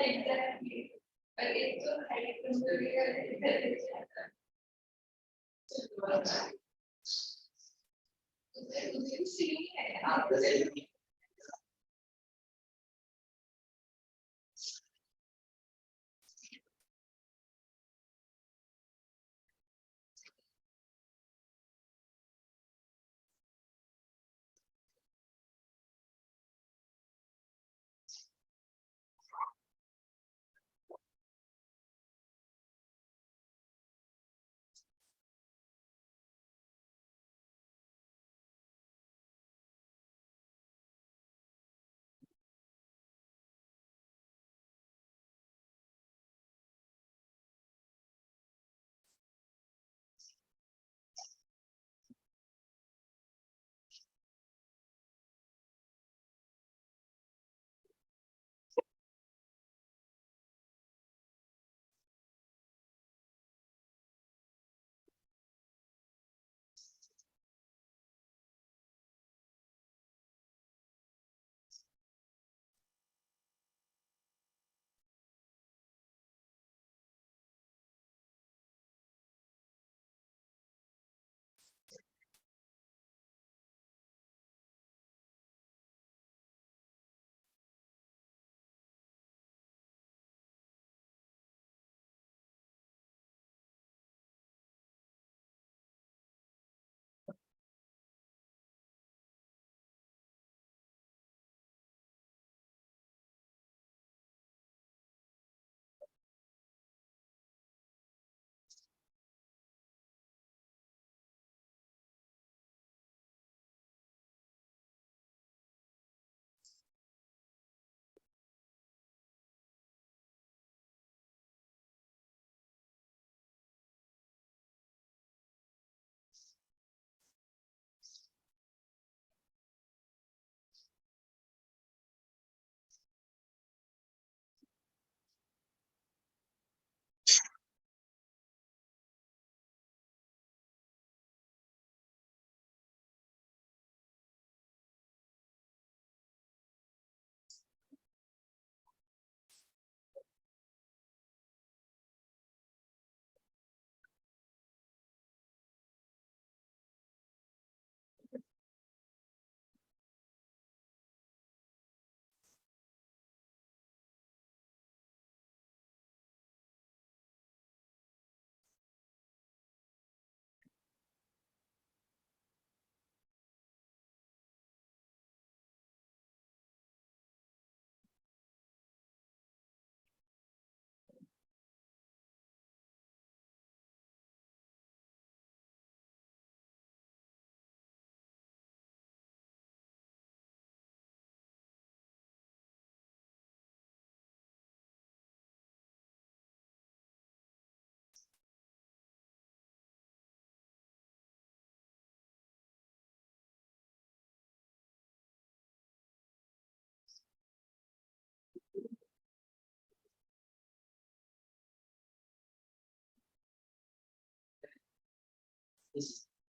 Exactly. But it's so high from the real.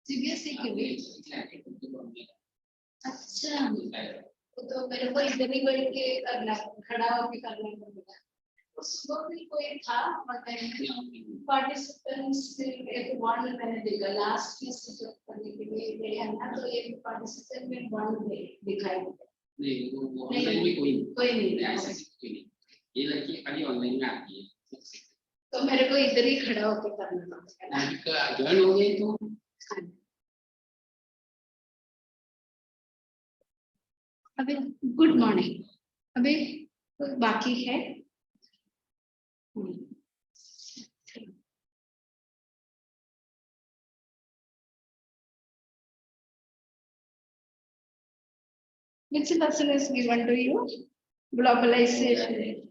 CBSE के लिए अच्छा तो मेरे को इधर ही बैठ के करना खड़ा होके करना पड़ेगा उसको भी कोई था पार्टिसिपेंट्स एक वन मैंने देखा लास्ट की सिलेक्ट करने के लिए ये है ना तो एक पार्टिसिपेंट में वन दिखाई नहीं वो ऑनलाइन में कोई नहीं ऐसा कोई नहीं ये लड़की खाली समझ में आती है। तो मेरे को इधर ही खड़ा होकर करना पड़ेगा। ज्वाइन हो गई तो अभी गुड मॉर्निंग, अभी बाकी है। Which lesson is given to you? Globalization.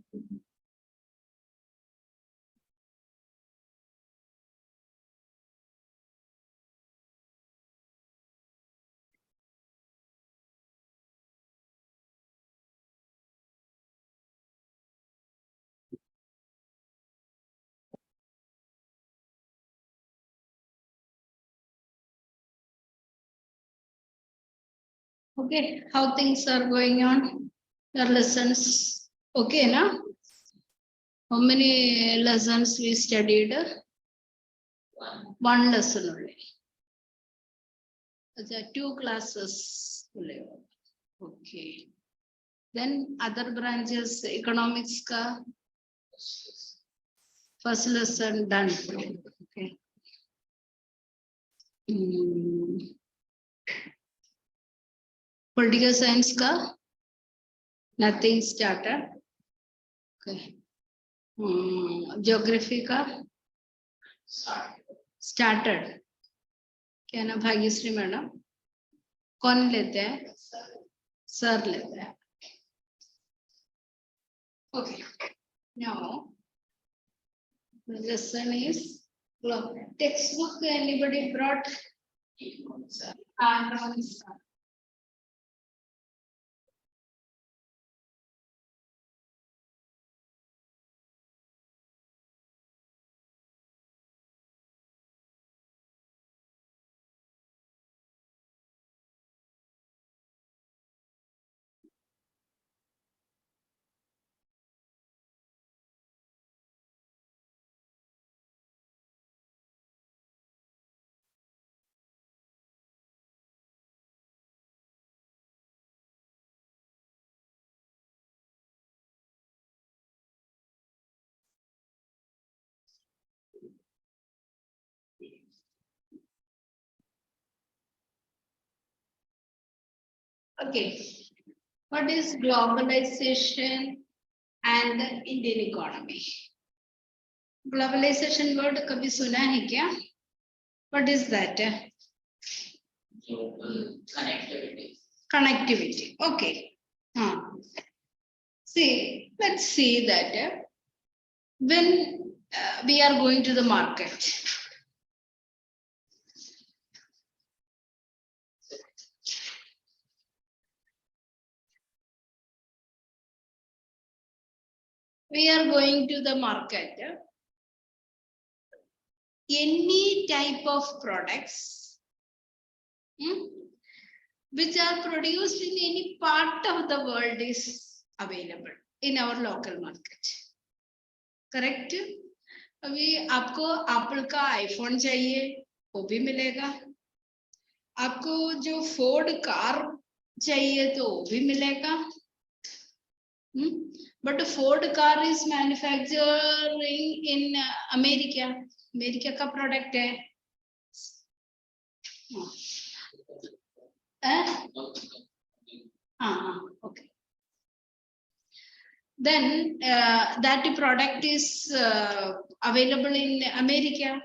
Okay, how things are going on? Your lessons, okay, na? How many lessons we studied? One lesson only. Okay, 2 classes. Okay. Then other branches, economics ka first lesson done. Okay. Political science ka nothing started. Okay. Geography का started. क्या ना Bhagyashree madam कौन लेते हैं? Sir लेते हैं. Okay. Now the lesson is textbook. Anybody brought? Okay. What is globalization and the Indian economy? Globalization word कभी सुना है क्या? What is that? Connectivity. Connectivity. Okay. See, let's see that when we are going to the market. We are going to the market. Any type of products which are produced in any part of the world is available in our local market. Correct? अभी आपको Apple का iPhone चाहिए वो भी मिलेगा, आपको जो Ford car चाहिए तो वो भी मिलेगा. But Ford car is manufacturing in America. America का प्रोडक्ट है. Okay. Then that product is available in America,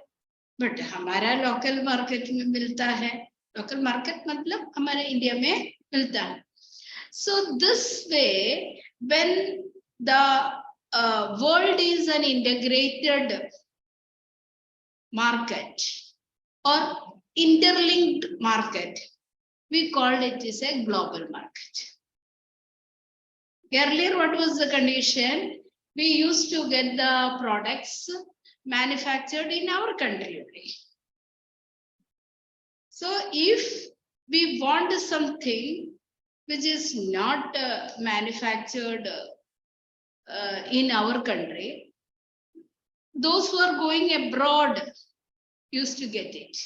but हमारा local market में मिलता है. Local market मतलब हमारे इंडिया में मिलता है. So this way, when the world is an integrated market or interlinked market, we called it as a global market. Earlier, what was the condition? We used to get the products manufactured in our country only. So if we want something which is not manufactured in our country, those who are going abroad used to get it.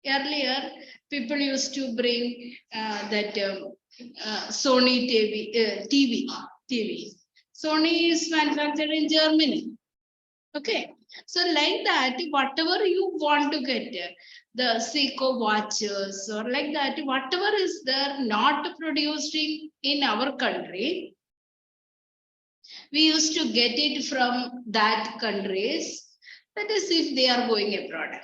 Earlier, people used to bring that Sony TV. Sony is manufactured in Germany. Okay, so like that, whatever you want to get, the Seiko watches or like that, whatever is there not produced in our country, we used to get it from that countries. That is if they are going abroad.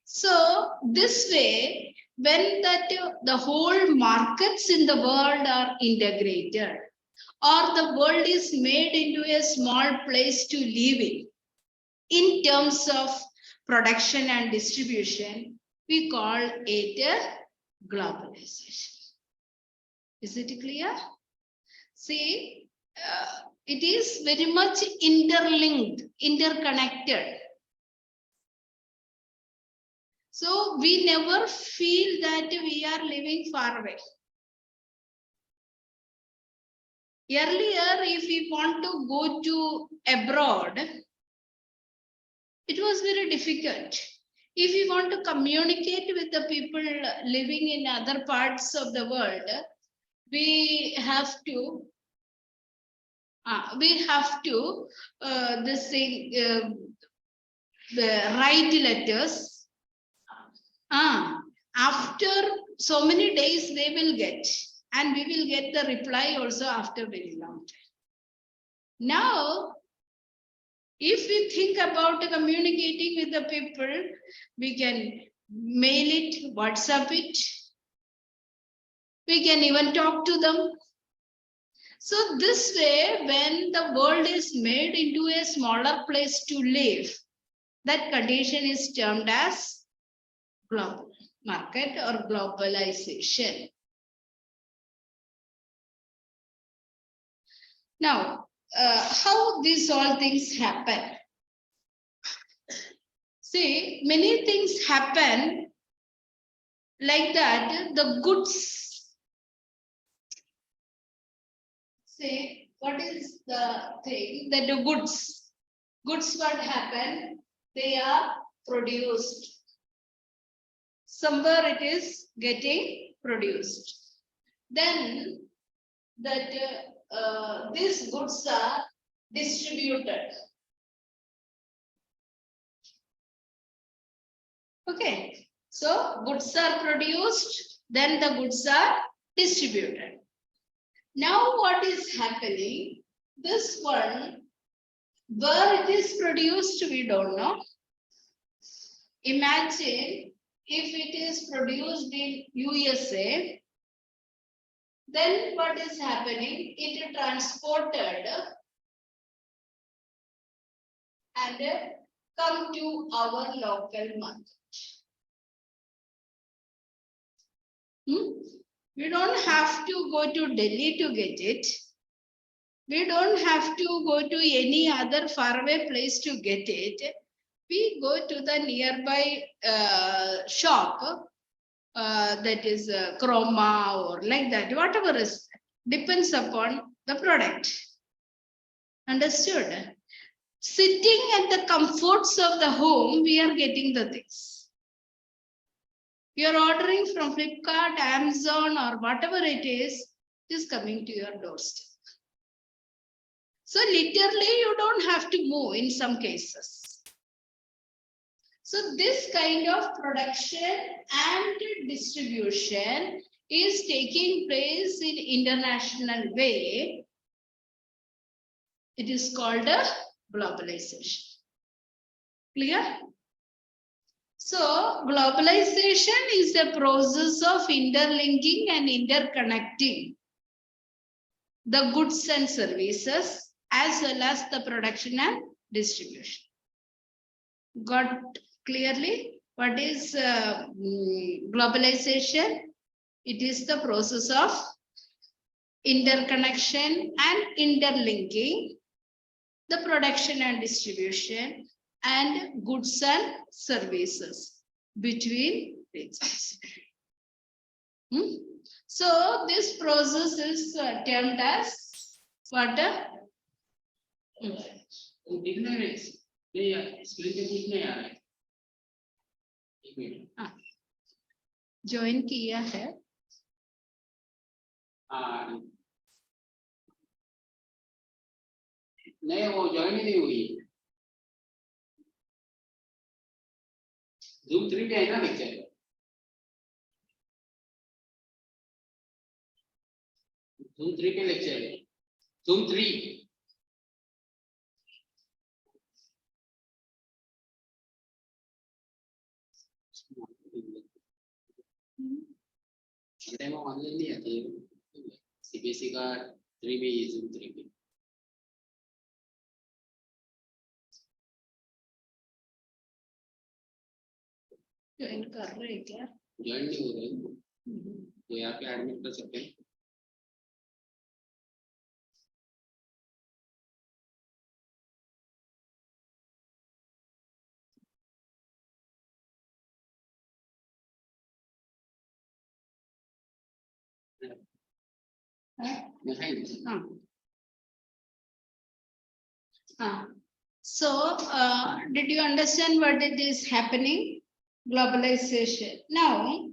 So this way, when that the whole markets in the world are integrated, or the world is made into a small place to live in terms of production and distribution, we call it a globalization. Is it clear? See, it is very much interlinked, interconnected. So we never feel that we are living far away. Earlier, if we want to go to abroad, it was very difficult. If we want to communicate with the people living in other parts of the world, we have to write letters. After so many days they will get, and we will get the reply also after very long time. Now, if we think about communicating with the people, we can mail it, WhatsApp it. We can even talk to them. So this way, when the world is made into a smaller place to live, that condition is termed as global market or globalization. Now, how these all things happen? See, many things happen like that. The goods, say, what is the thing that the goods what happen? They are produced. Somewhere it is getting produced. Then that these goods are distributed. Okay, so goods are produced, then the goods are distributed. Now what is happening? This one, where it is produced, we don't know. Imagine if it is produced in USA, then what is happening? It is transported and come to our local market. We don't have to go to Delhi to get it. We don't have to go to any other faraway place to get it. We go to the nearby shop, that is Chroma or like that, whatever is, depends upon the product. Understood? Sitting at the comforts of the home, we are getting the things. You are ordering from Flipkart, Amazon, or whatever it is coming to your doorstep. So literally, you don't have to move in some cases. So this kind of production and distribution is taking place in international way. It is called a globalization. Clear? So globalization is a process of interlinking and interconnecting the goods and services as well as the production and distribution. Got clearly what is globalization? It is the process of interconnection and interlinking the production and distribution and goods and services between regions. So this process is termed as what? Join किया है नहीं वो join ही नहीं हुई। Zoom 3 पे है ना lecture? Zoom 3 पे लेक्चर है। Zoom 3 टाइम ऑनलाइन नहीं आती है। सीबीएसई का 3 में ये Zoom 3 पे ज्वाइन कर रहे हैं क्या? ज्वाइन नहीं हो रहे तो यहाँ पे एडमिट कर सकते हैं। So, did you understand what it is happening? Globalization. Now,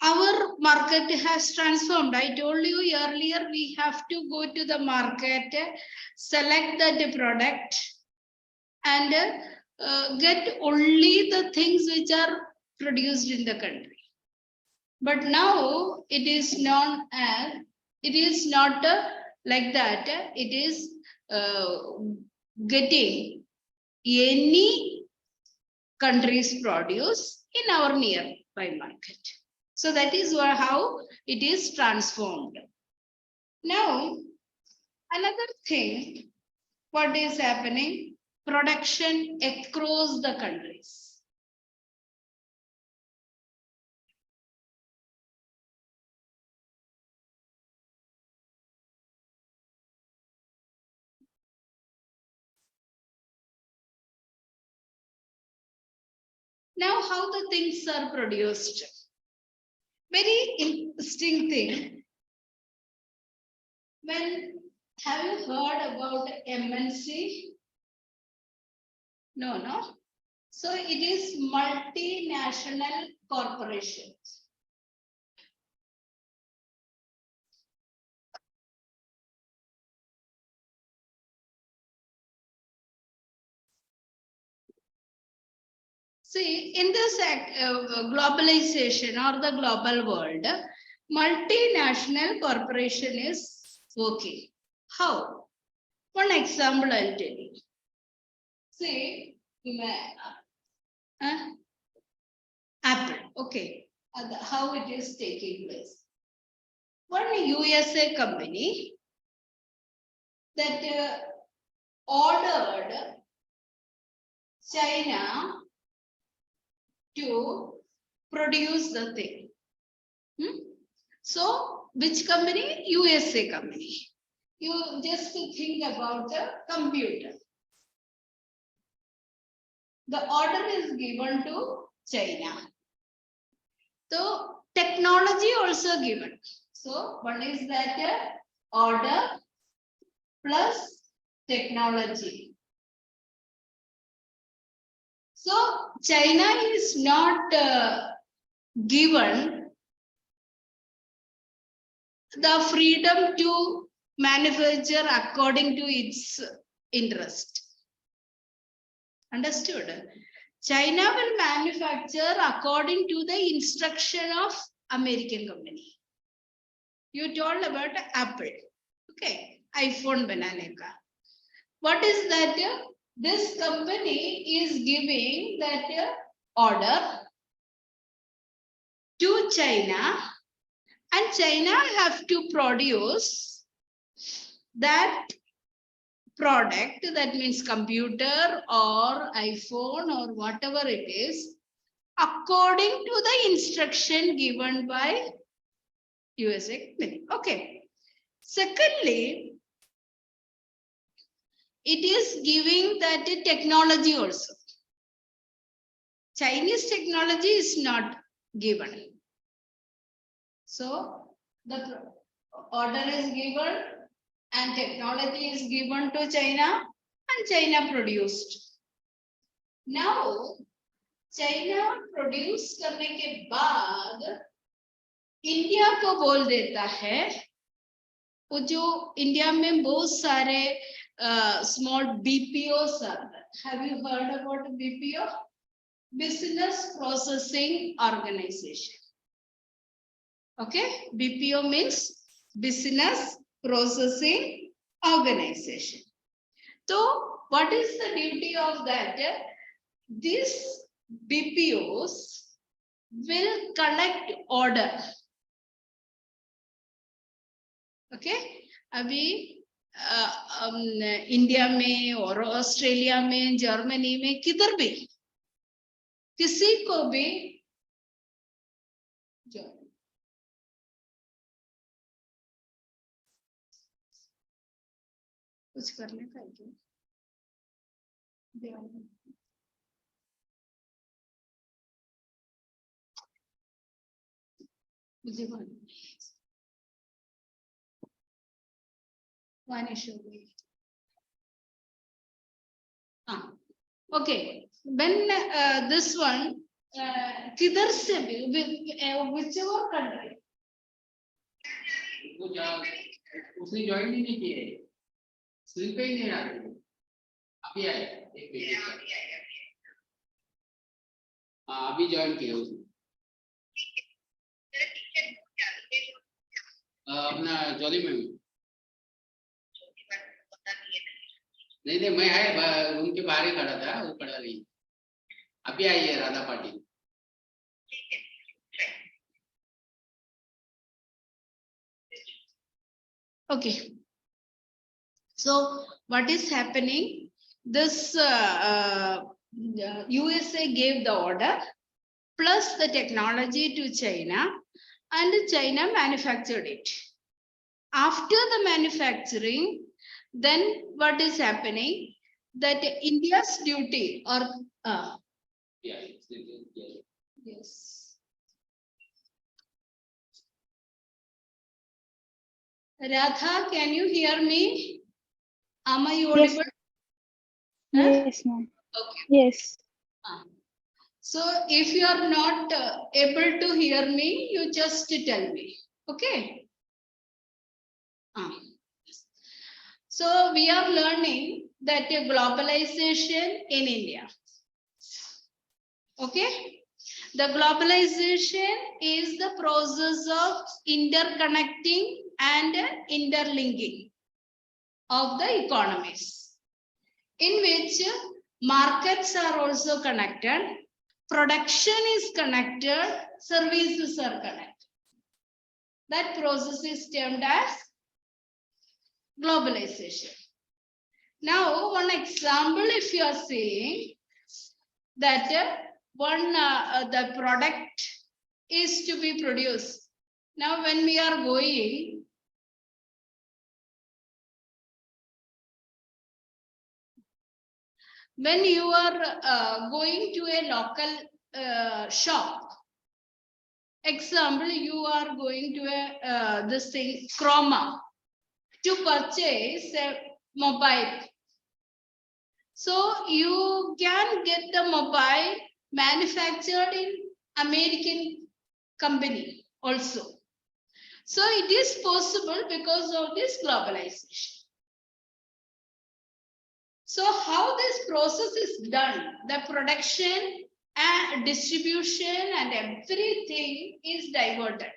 our market has transformed. I told you earlier, we have to go to the market, select the product, and get only the things which are produced in the country. But now it is known as, it is not like that. It is getting any country's produce in our nearby market. So that is how it is transformed. Now, another thing, what is happening? Production across the countries. Now, how the things are produced? Very interesting thing. When have you heard about MNC? No. So it is multinational corporations. See, in this globalization or the global world, multinational corporation is working. How? One example I'll tell you. See, Apple, okay, how it is taking place. One USA company that ordered China to produce the thing. So, which company? USA company. You just think about the computer. The order is given to China. So, technology also given. So, one is that order plus technology. So, China is not given the freedom to manufacture according to its interest. Understood? China will manufacture according to the instruction of American company. You told about Apple. Okay, iPhone banane ka. What is that? This company is giving that order to China, and China have to produce that product, that means computer or iPhone or whatever it is, according to the instruction given by USA. Okay. Secondly, it is giving that technology also. Chinese technology is not given. So the order is given and technology is given to China and China produced. Now, China produce करने के बाद India को बोल देता है वो जो India में बहुत सारे small BPOs are there. Have you heard about BPO? Business Processing Organization. Okay, BPO means Business Processing Organization. So, what is the duty of that? These BPOs will collect order. Okay, अभी India में और Australia में, Germany में, किधर भी किसी को भी कुछ करने का क्या मुझे one issue. Okay, when this one किधर से भी whichever country उसने ज्वाइन नहीं किए, स्क्रीन पे ही नहीं आ रही, अभी आए एक मिनट, हाँ अभी ज्वाइन किया उसने, अपना जॉली में नहीं नहीं, मैं है रूम के बाहर ही खड़ा था, वो खड़ा नहीं, अभी आई है Radha Patil. Okay, so what is happening? This USA gave the order plus the technology to China, and China manufactured it. After the manufacturing, then what is happening? That India's duty or yes. Radha, can you hear me? Am I audible? Yes, ma'am. Okay. Yes. So if you are not able to hear me, you just tell me. Okay. So we are learning that globalization in India. Okay. The globalization is the process of interconnecting and interlinking of the economies, in which markets are also connected, production is connected, services are connected. That process is termed as globalization. Now, one example, if you are saying that the product is to be produced. Now, when we are going, when you are going to a local shop, example, you are going to a this thing Chroma to purchase a mobile. So you can get the mobile manufactured in American company also. So it is possible because of this globalization. So how this process is done, the production and distribution and everything is diverted.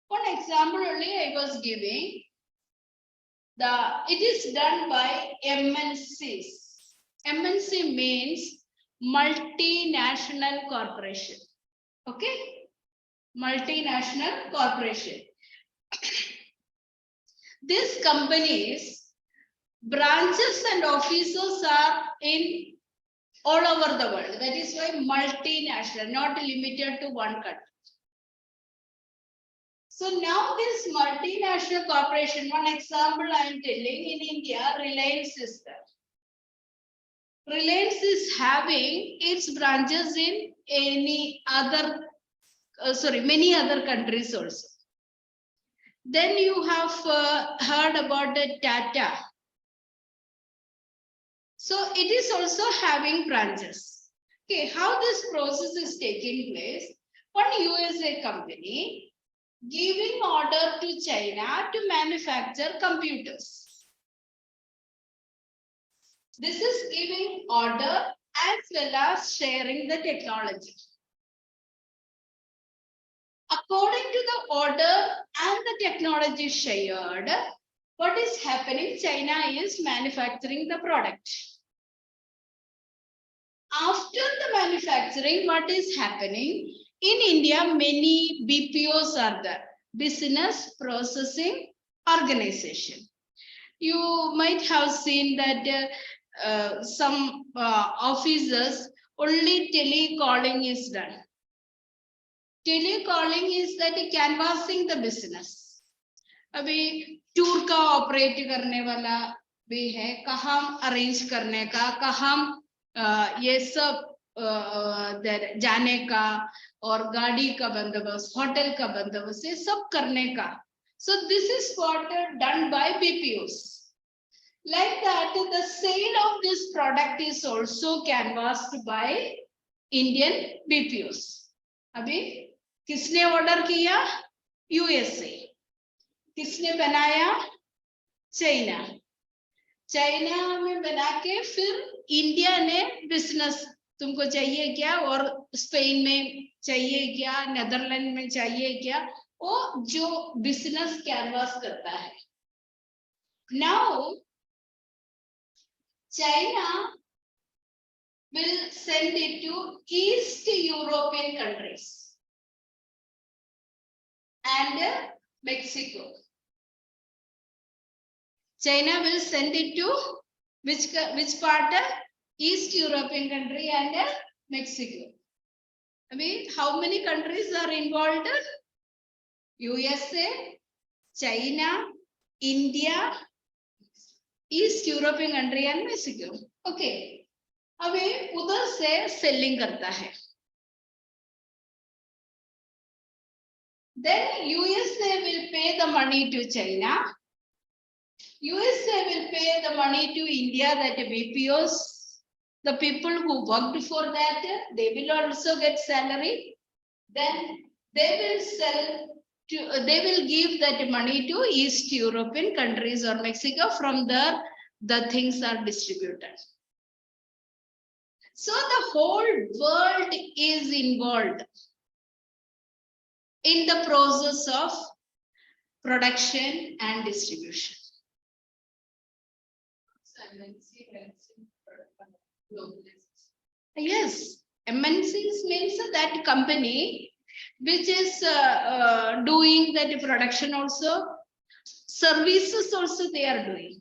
One example only I was giving. It is done by MNCs. MNC means multinational corporation. Okay? Multinational corporation. These companies, branches and offices are in all over the world. That is why multinational, not limited to one country. So now this multinational corporation, one example I am telling, in India, Reliance is there. Reliance is having its branches in any other, many other countries also. Then you have heard about the Tata. So it is also having branches. Okay, how this process is taking place? One USA company giving order to China to manufacture computers. This is giving order as well as sharing the technology. According to the order and the technology shared, what is happening? China is manufacturing the product. After the manufacturing, what is happening? In India, many BPOs are there, Business Processing Organization. You might have seen that some offices only telecalling is done. Telecalling is that canvassing the business. अभी tour का operate करने वाला भी है, कहाँ arrange करने का, कहाँ ये सब जाने का और गाड़ी का बंदोबस्त, होटल का बंदोबस्त, ये सब करने का. So this is what done by BPOs. Like that, the sale of this product is also canvassed by Indian BPOs. अभी किसने ऑर्डर किया? USA. किसने बनाया? चाइना. चाइना में बना के फिर इंडिया ने बिजनेस, तुमको चाहिए क्या, और स्पेन में चाहिए क्या, नेदरलैंड में चाहिए क्या, वो जो बिजनेस कैनवास करता है. Now China will send it to East European countries and Mexico. China will send it to which part? East European country and Mexico. I mean, how many countries are involved? USA, China, India, East European country and Mexico. Okay. अभी उधर से selling करता है. Then USA will pay the money to China. USA will pay the money to India, that BPOs, the people who worked for that, they will also get salary. Then they will sell to, they will give that money to East European countries or Mexico. From there, the things are distributed. So the whole world is involved in the process of production and distribution. Yes, MNCs means that company which is doing that production also, services also they are doing.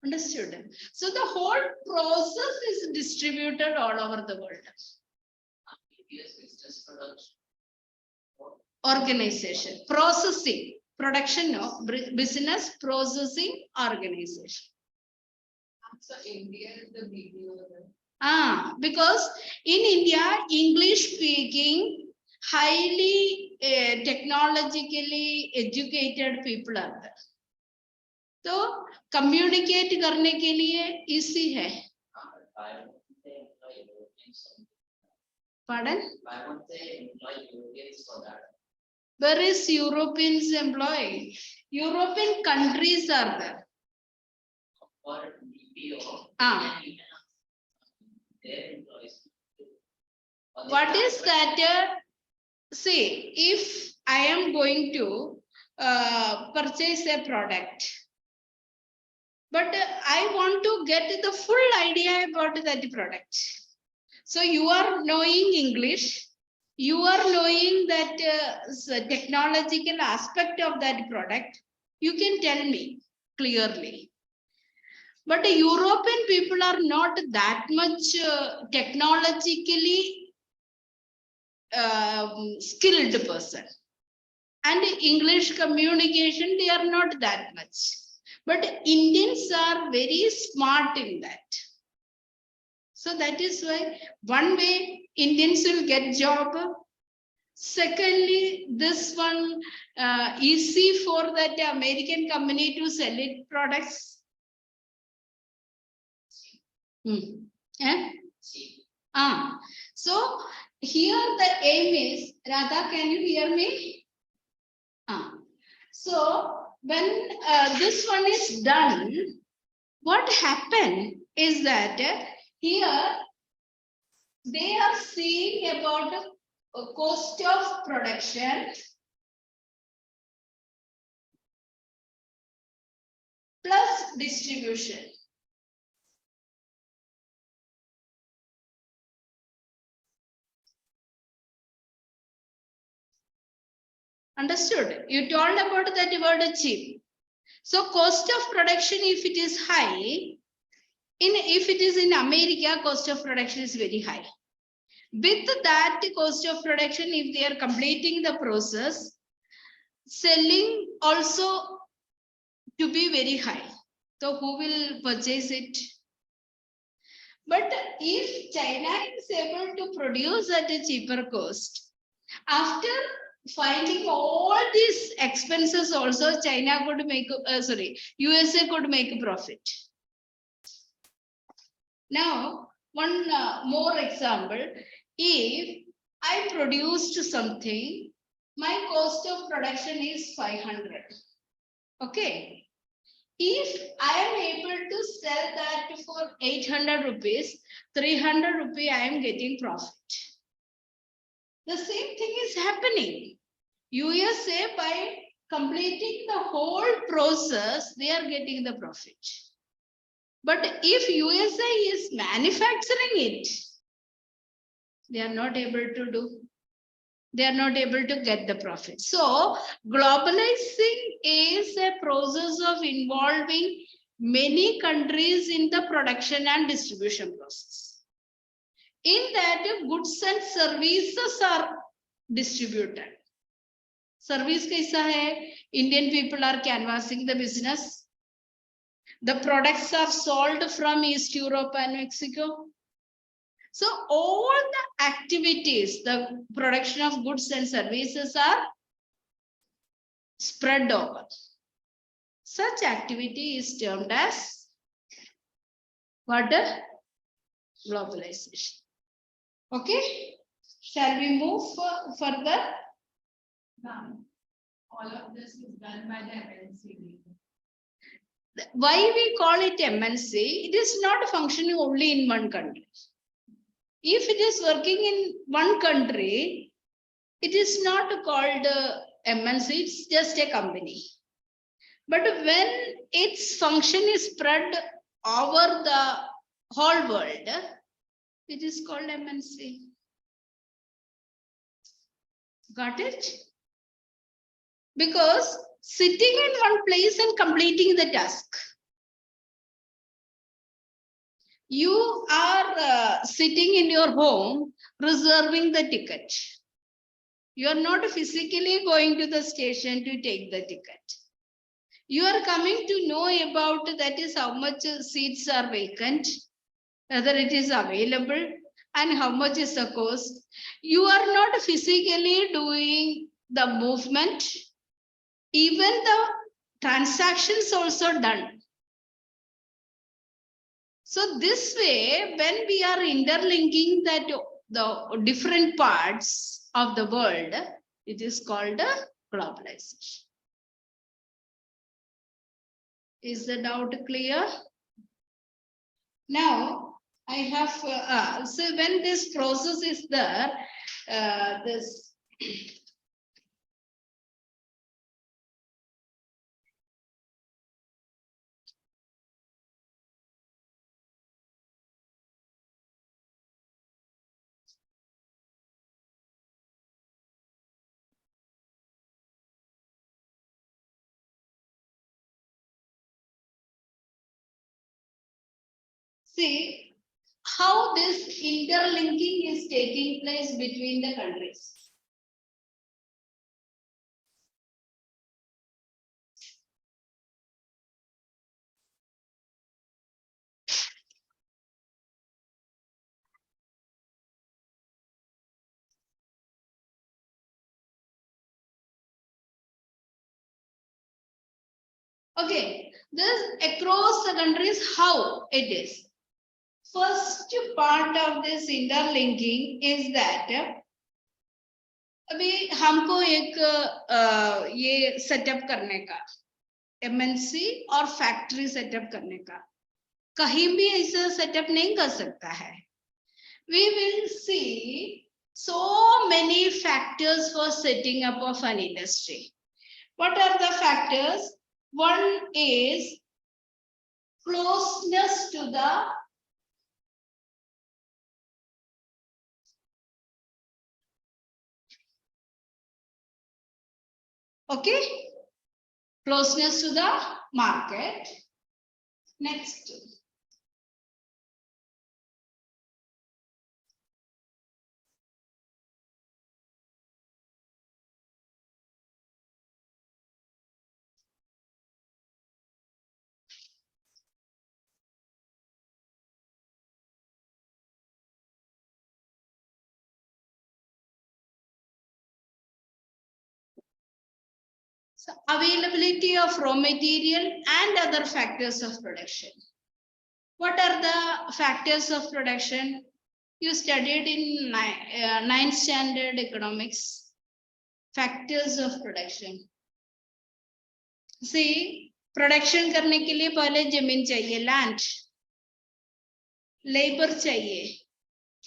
Understood? So the whole process is distributed all over the world. Organization, processing, production, no, business processing organization. So India is the BPO. Because in India, English speaking, highly technologically educated people are there. तो communicate करने के लिए easy है. Pardon? Where is Europeans employed? European countries are there. What is that? See, if I am going to purchase a product, but I want to get the full idea about that product. So you are knowing English, you are knowing that technological aspect of that product, you can tell me clearly. But the European people are not that much technologically skilled person. And English communication, they are not that much. But Indians are very smart in that. So that is why one way Indians will get job. Secondly, this one easy for that American company to sell it products. So here the aim is, Radha, can you hear me? So when this one is done, what happened is that here they are seeing about cost of production plus distribution. Understood? You told about that word cheap. So cost of production, if it is high, if it is in America, cost of production is very high. With that cost of production, if they are completing the process, selling also to be very high. So who will purchase it? But if China is able to produce at a cheaper cost, after finding all these expenses also, China could make, USA could make a profit. Now, one more example. If I produced something, my cost of production is 500. Okay. If I am able to sell that for 800 rupees, 300 rupees I am getting profit. The same thing is happening. USA, by completing the whole process, they are getting the profit. But if USA is manufacturing it, they are not able to do. They are not able to get the profit. So globalizing is a process of involving many countries in the production and distribution process. In that, goods and services are distributed. Service kaisa hai? Indian people are canvassing the business. The products are sold from East Europe and Mexico. So all the activities, the production of goods and services are spread over. Such activity is termed as what? Globalization. Okay. Shall we move further? Now, all of this is done by the MNC. Why we call it MNC? It is not functioning only in one country. If it is working in one country, it is not called MNC, it's just a company. But when its function is spread over the whole world, it is called MNC. Got it? Because sitting in one place and completing the task. You are sitting in your home, reserving the ticket. You are not physically going to the station to take the ticket. You are coming to know about that is how much seats are vacant, whether it is available, and how much is the cost. You are not physically doing the movement. Even the transactions also done. So this way, when we are interlinking that the different parts of the world, it is called a globalization. Is the doubt clear? Now, I have, so when this process is there, this see how this interlinking is taking place between the countries. Okay, this across the countries, how it is. first part of this interlinking is that अभी हमको एक ये setup करने का MNC और factory setup करने का, कहीं भी ऐसा सेटअप नहीं कर सकता है. We will see so many factors for setting up of an industry. What are the factors? One is closeness to the closeness to the market. Next, so availability of raw material and other factors of production. What are the factors of production? You studied in 9th standard economics. Factors of production. See, production करने के लिए पहले जमीन चाहिए, land, labor चाहिए,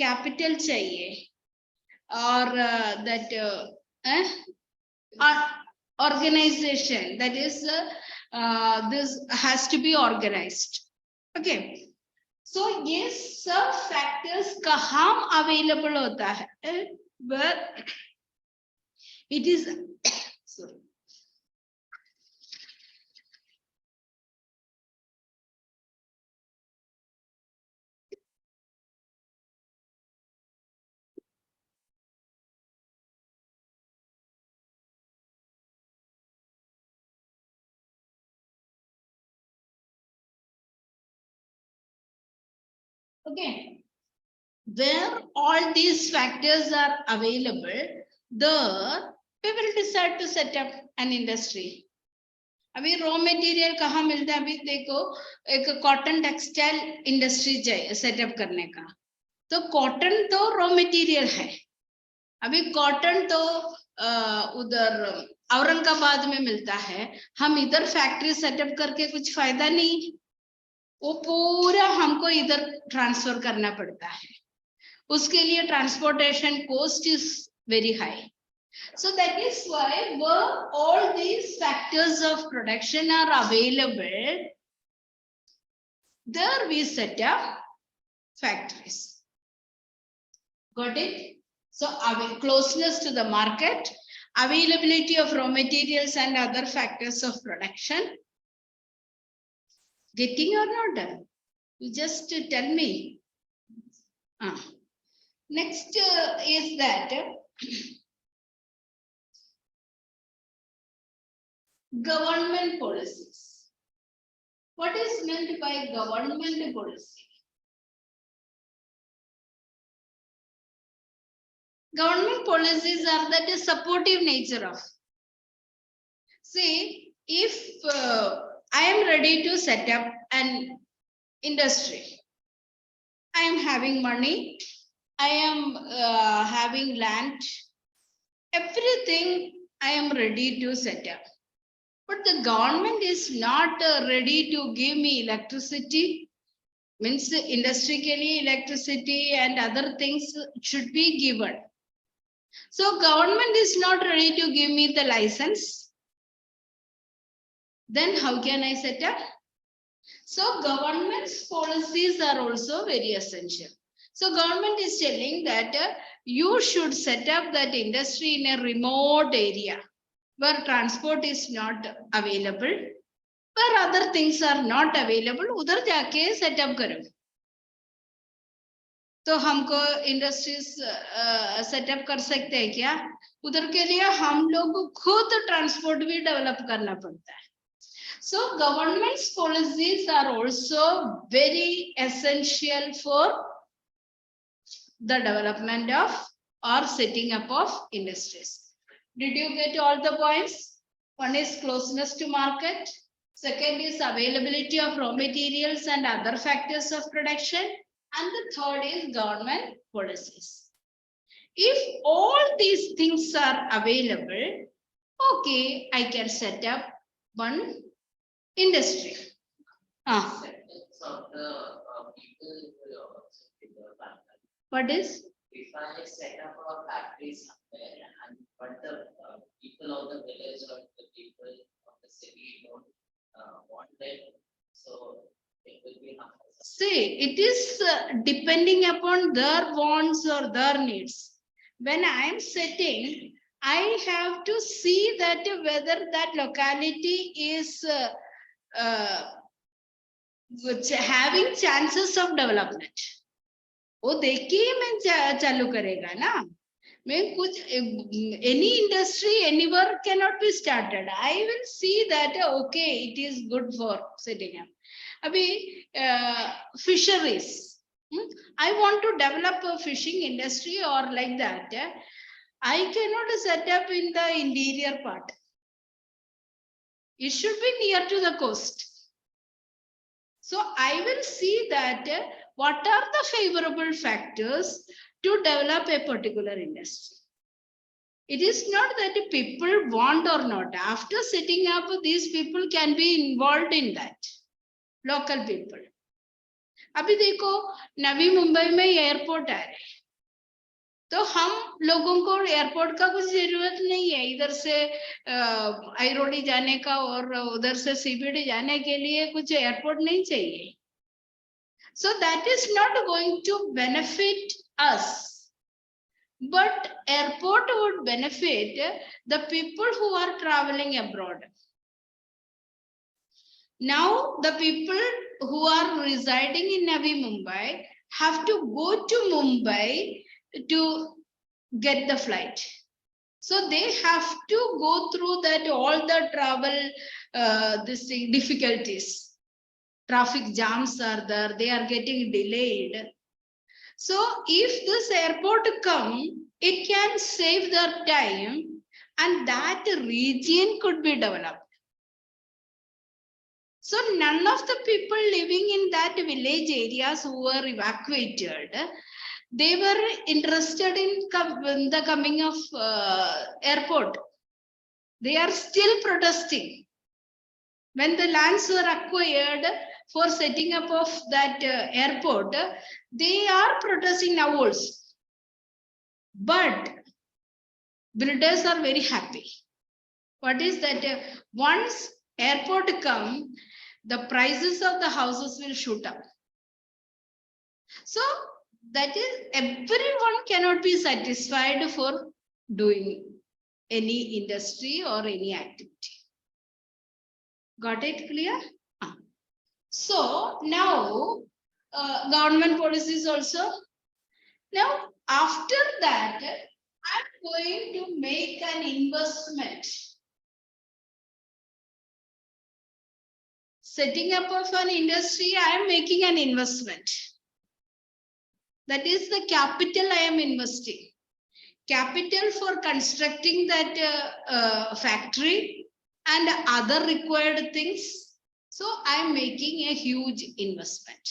capital चाहिए, और that organization, that is this has to be organized. Okay, so ये सब factors कहाँ available होता है? Where it is sorry. Okay, where all these factors are available, there we will decide to set up an industry. अभी raw material कहाँ मिलता है? अभी देखो, एक कॉटन टेक्सटाइल इंडस्ट्री चाहिए सेटअप करने का, तो कॉटन तो रॉ मटेरियल है. अभी कॉटन तो उधर औरंगाबाद में मिलता है, हम इधर फैक्ट्री सेटअप करके कुछ फायदा नहीं, वो पूरा हमको इधर ट्रांसफर करना पड़ता है. उसके लिए transportation cost is very high. So that is why all these factors of production are available. There we set up factories. Got it? So closeness to the market, availability of raw materials and other factors of production. Getting or not? You just tell me. Next is that government policies. What is meant by government policy? Government policies are that a supportive nature of. See, if I am ready to set up an industry, I am having money, I am having land, everything I am ready to set up. But the government is not ready to give me electricity, means industry ke liye electricity and other things should be given. So government is not ready to give me the license. Then how can I set up? So government's policies are also very essential. So government is telling that you should set up that industry in a remote area where transport is not available, where other things are not available, उधर जाके set up करो. तो हमको industries setup कर सकते हैं क्या? उधर के लिए हम लोग खुद ट्रांसपोर्ट भी डेवलप करना पड़ता है. So government's policies are also very essential for the development of or setting up of industries. Did you get all the points? One is closeness to market. Second is availability of raw materials and other factors of production. and the third is government policies. If all these things are available, okay, I can set up one industry. Of the people will also be the factor. What is? If I set up a factory somewhere and but the people of the village or the people of the city don't want it, so it will be harmful. See, it is depending upon their wants or their needs. When I am setting, I have to see that whether that locality is having chances of development. वो देख के ही मैं चालू करेगा ना. मैं कुछ any industry anywhere cannot be started. I will see that okay, it is good for setting up. Abhi fisheries. I want to develop a fishing industry or like that. I cannot set up in the interior part. It should be near to the coast. So I will see that what are the favorable factors to develop a particular industry. It is not that people want or not. After setting up, these people can be involved in that. Local people. अभी देखो नवी मुंबई में airport आ रहे हैं, तो हम लोगों को airport का कुछ जरूरत नहीं है. इधर से आईरोडी जाने का और उधर से सीबीडी जाने के लिए कुछ एयरपोर्ट नहीं चाहिए. So that is not going to benefit us, but airport would benefit the people who are traveling abroad. Now the people who are residing in Navi Mumbai have to go to Mumbai to get the flight. So they have to go through that all the travel difficulties. Traffic jams are there, they are getting delayed. So if this airport come, it can save their time and that region could be developed. So none of the people living in that village areas who were evacuated, they were interested in the coming of airport. They are still protesting. When the lands were acquired for setting up of that airport, they are protesting now also. But builders are very happy. What is that? Once airport come, the prices of the houses will shoot up. So that is, everyone cannot be satisfied for doing any industry or any activity. Got it clear? So now government policies also. Now after that, I'm going to make an investment. Setting up of an industry, I am making an investment. That is the capital I am investing. Capital for constructing that factory and other required things. So I am making a huge investment.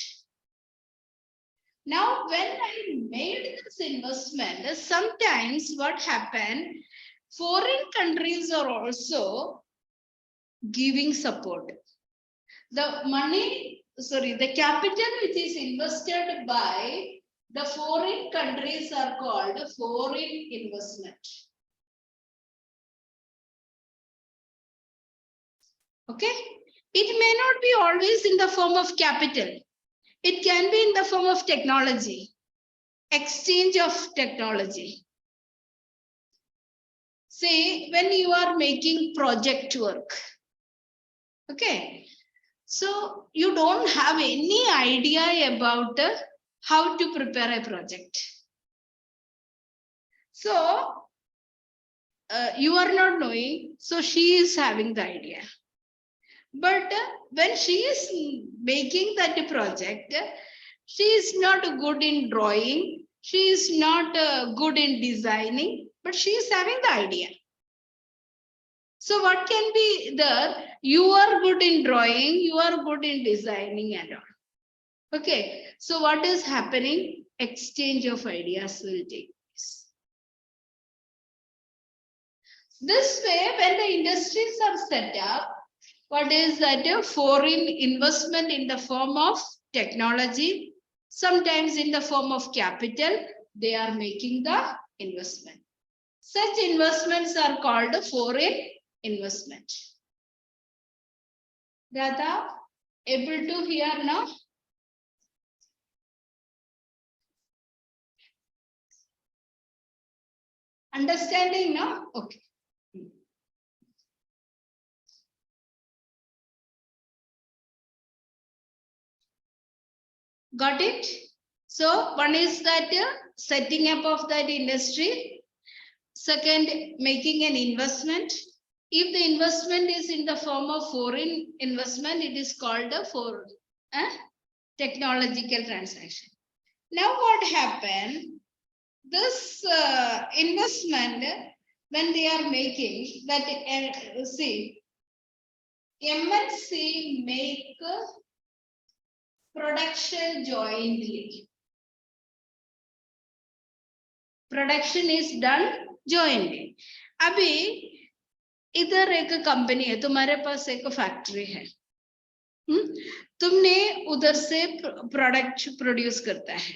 Now, when I made this investment, sometimes what happened, foreign countries are also giving support. The money, the capital which is invested by the foreign countries are called foreign investment. Okay? It may not be always in the form of capital. It can be in the form of technology, exchange of technology. Say, when you are making project work, okay? So you don't have any idea about how to prepare a project. So you are not knowing, so she is having the idea. But when she is making that project, she is not good in drawing, she is not good in designing, but she is having the idea. So what can be there? You are good in drawing, you are good in designing and all. Okay, so what is happening? Exchange of ideas will take place. This way, when the industries are set up, what is that? A foreign investment in the form of technology, sometimes in the form of capital, they are making the investment. Such investments are called foreign investment. Radha, able to hear now? Understanding now? Okay. Got it? So one is that setting up of that industry. Second, making an investment. If the investment is in the form of foreign investment, it is called a foreign technological transaction. Now what happened? This investment, when they are making that, see, MNC make production jointly. Production is done jointly. अभी इधर एक company है, तुम्हारे पास एक factory है, तुमने उधर से प्रोडक्ट प्रोड्यूस करता है,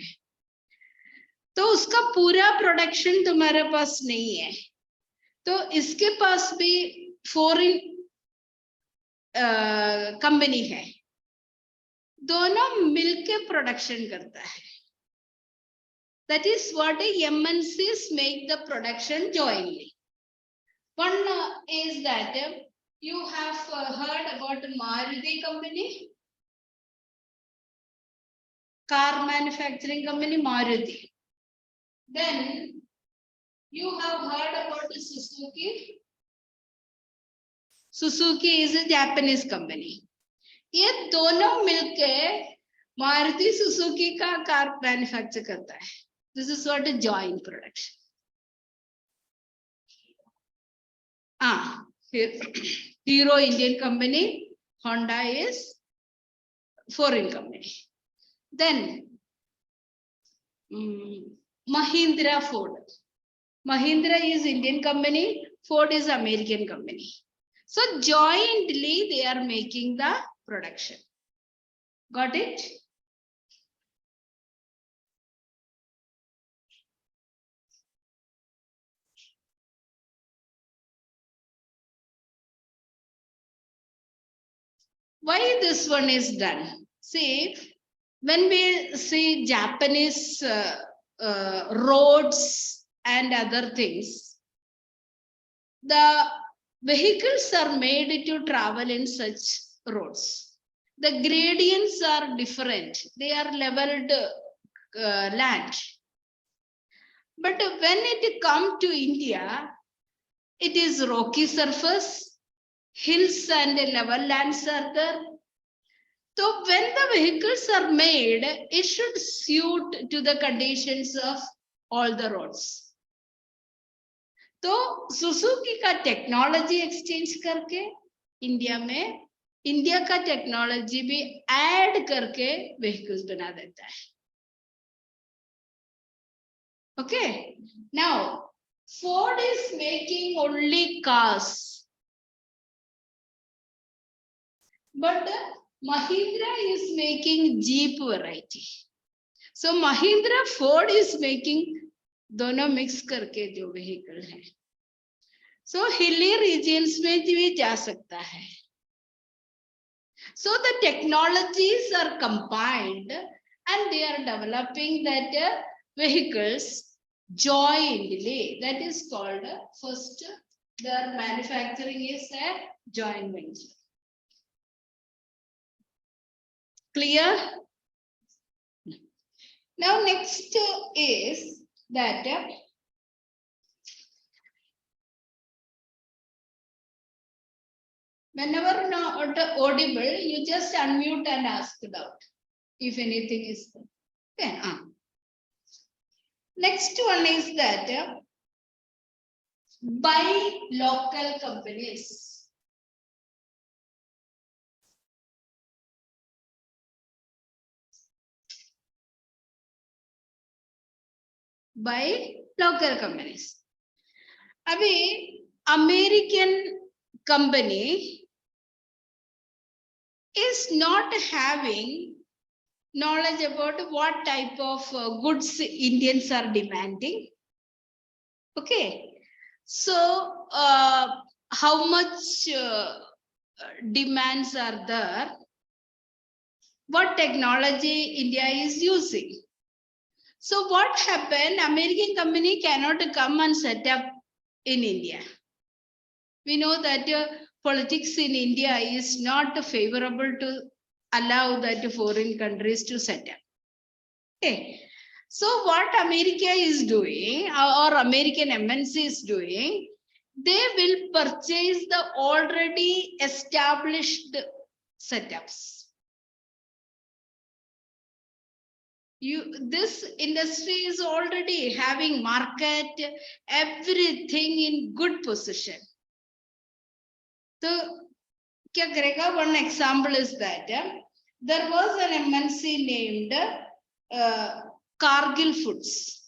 तो उसका पूरा प्रोडक्शन तुम्हारे पास नहीं है, तो इसके पास भी फॉरेन कंपनी है, दोनों मिलके प्रोडक्शन करता है. That is what MNCs make the production jointly. One is that you have heard about Maruti company, car manufacturing company Maruti. Then you have heard about Suzuki. Suzuki is a Japanese company. ये दोनों मिलके Maruti Suzuki का car manufacture करता है. This is what a joint production. Hero Indian company, Honda is foreign company. Then Mahindra Ford. Mahindra is Indian company, Ford is American company. So jointly they are making the production. Got it? Why this one is done? See, when we see Japanese roads and other things, the vehicles are made to travel in such roads. The gradients are different. They are leveled land. But when it comes to India, it is rocky surface, hills and level lands are there. So when the vehicles are made, it should suit to the conditions of all the roads. तो Suzuki का technology exchange करके India में India का technology भी add करके vehicles बना देता है. Okay, now Ford is making only cars, but Mahindra is making Jeep variety. So Mahindra Ford is making दोनों मिक्स करके जो व्हीकल है. So hilly regions में भी जा सकता है. So the technologies are combined and they are developing that vehicles jointly. That is called first their manufacturing is a joint venture. Clear? Now next is that whenever not audible, you just unmute and ask doubt if anything is there. Okay. Next one is that buy local companies. by local companies. Abhi, American company is not having knowledge about what type of goods Indians are demanding. Okay, so how much demands are there? What technology India is using? So what happened? American company cannot come and set up in India. We know that politics in India is not favorable to allow that foreign countries to set up. Okay. So what America is doing, or American MNC is doing, they will purchase the already established setups. This industry is already having market, everything in good position. So, kya karega? One example is that there was an MNC named Cargill Foods.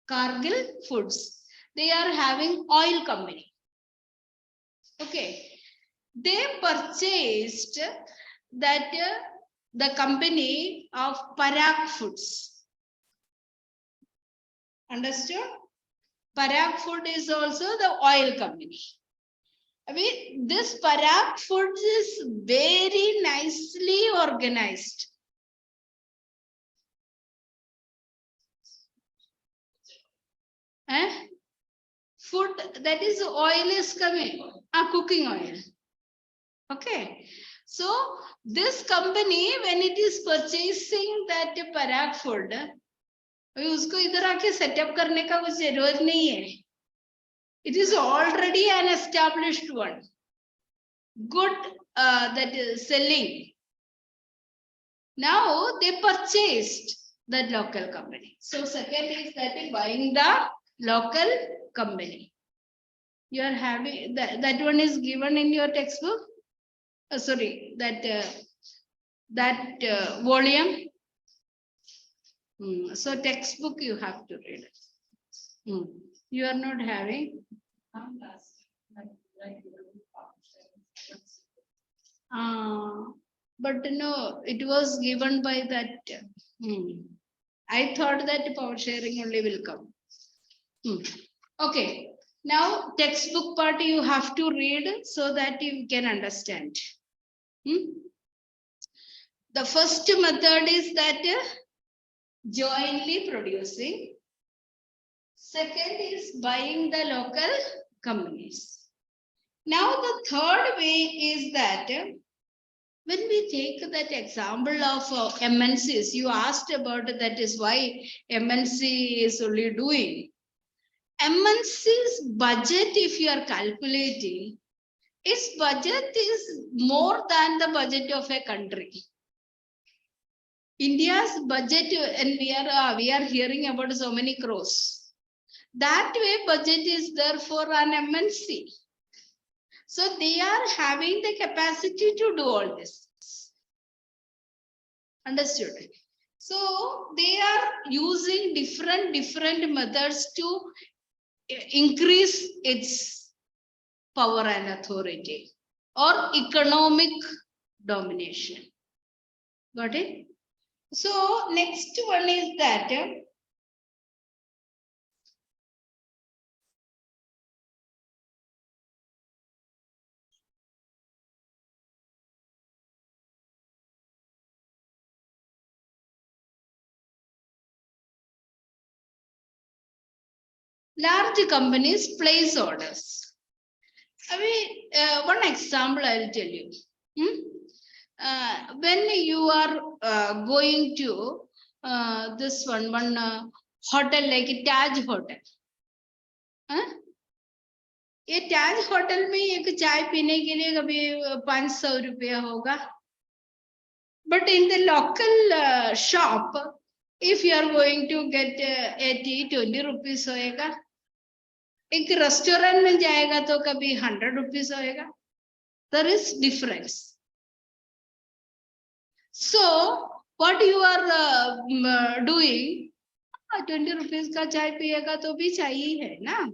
Cargill Foods. They are having oil company. Okay. They purchased that the company of Parag Foods. Understood? Parag Food is also the oil company. I mean, this Parag Foods is very nicely organized. Food, that is oil is coming, cooking oil. Okay. So this company, when it is purchasing that Parag Food, उसको इधर आके setup करने का कुछ जरूरत नहीं है. It is already an established one. Good, that is selling. Now they purchased that local company. So second is that buying the local company. You are having that one is given in your textbook. Sorry, that volume. So textbook you have to read. You are not having. But no, it was given by that. I thought that power sharing only will come. Okay. Now textbook part you have to read so that you can understand. The first method is that jointly producing. Second is buying the local companies. Now the third way is that when we take that example of MNCs, you asked about that is why MNC is only doing. MNC's budget, if you are calculating, its budget is more than the budget of a country. India's budget, and we are hearing about so many crores. That way, budget is there for an MNC. So they are having the capacity to do all this. Understood? So they are using different methods to increase its power and authority or economic domination. Got it? So next one is that large companies place orders. I mean, one example I'll tell you. When you are going to this one hotel like a Taj Hotel. ये Taj Hotel में एक चाय पीने के लिए कभी 500 रुपया होगा. But in the local shop, if you are going to get 80-20 rupees होएगा. एक रेस्टोरेंट में जाएगा तो कभी 100 rupees होएगा. There is difference. So what you are doing, 20 rupees का चाय पिएगा तो भी चाहिए है ना.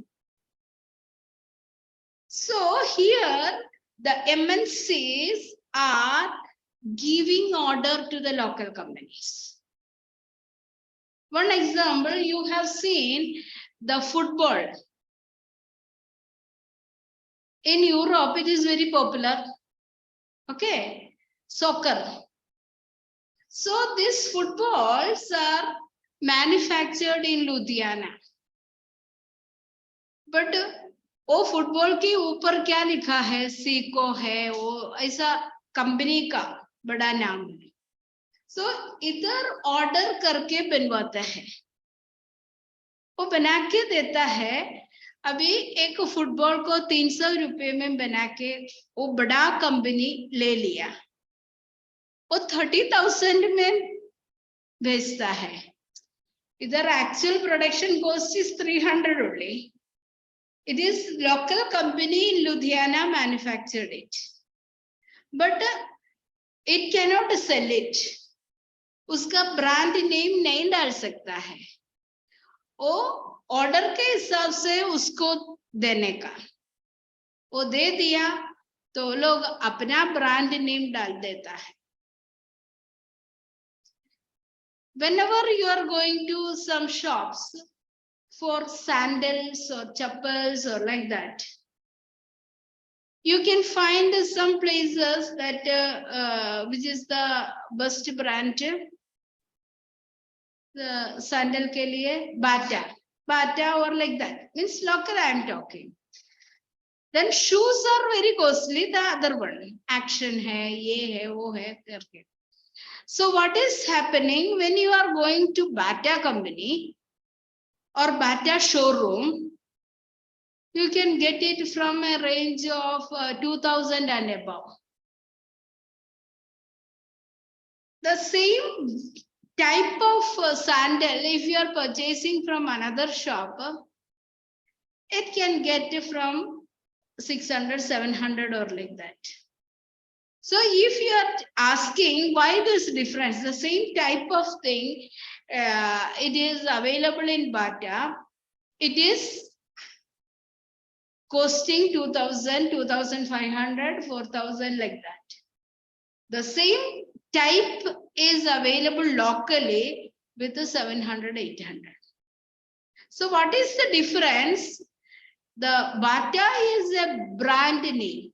So here the MNCs are giving order to the local companies. One example, you have seen the football. In Europe, it is very popular. Okay, soccer. So these footballs are manufactured in Ludhiana. But वो football के ऊपर क्या लिखा है, Seiko है, वो ऐसा company का बड़ा नाम है. सो इधर ऑर्डर करके बनवाता है, वो बना के देता है. अभी एक फुटबॉल को 300 रुपए में बना के वो बड़ा कंपनी ले लिया, वो 30,000 में बेचता है. इधर actual production cost is 300 only. It is local company in Ludhiana manufactured it, but it cannot sell it. उसका ब्रांड नेम नहीं डाल सकता है. वो ऑर्डर के हिसाब से उसको देने का, वो दे दिया तो लोग अपना ब्रांड नेम डाल देता है. Whenever you are going to some shops for sandals or chappals or like that, you can find some places that which is the best brand. The sandal ke liye Bata or like that, means local I am talking. Then shoes are very costly. The other one, Action hai, ye hai, wo hai karke. So what is happening when you are going to Bata company or Bata showroom? You can get it from a range of 2,000 and above. The same type of sandal, if you are purchasing from another shop, it can get from 600, 700 or like that. So if you are asking why this difference, the same type of thing, it is available in Bata, it is costing 2,000, 2,500, 4,000 like that. The same type is available locally with the 700, 800. So what is the difference? The Bata is a brand name.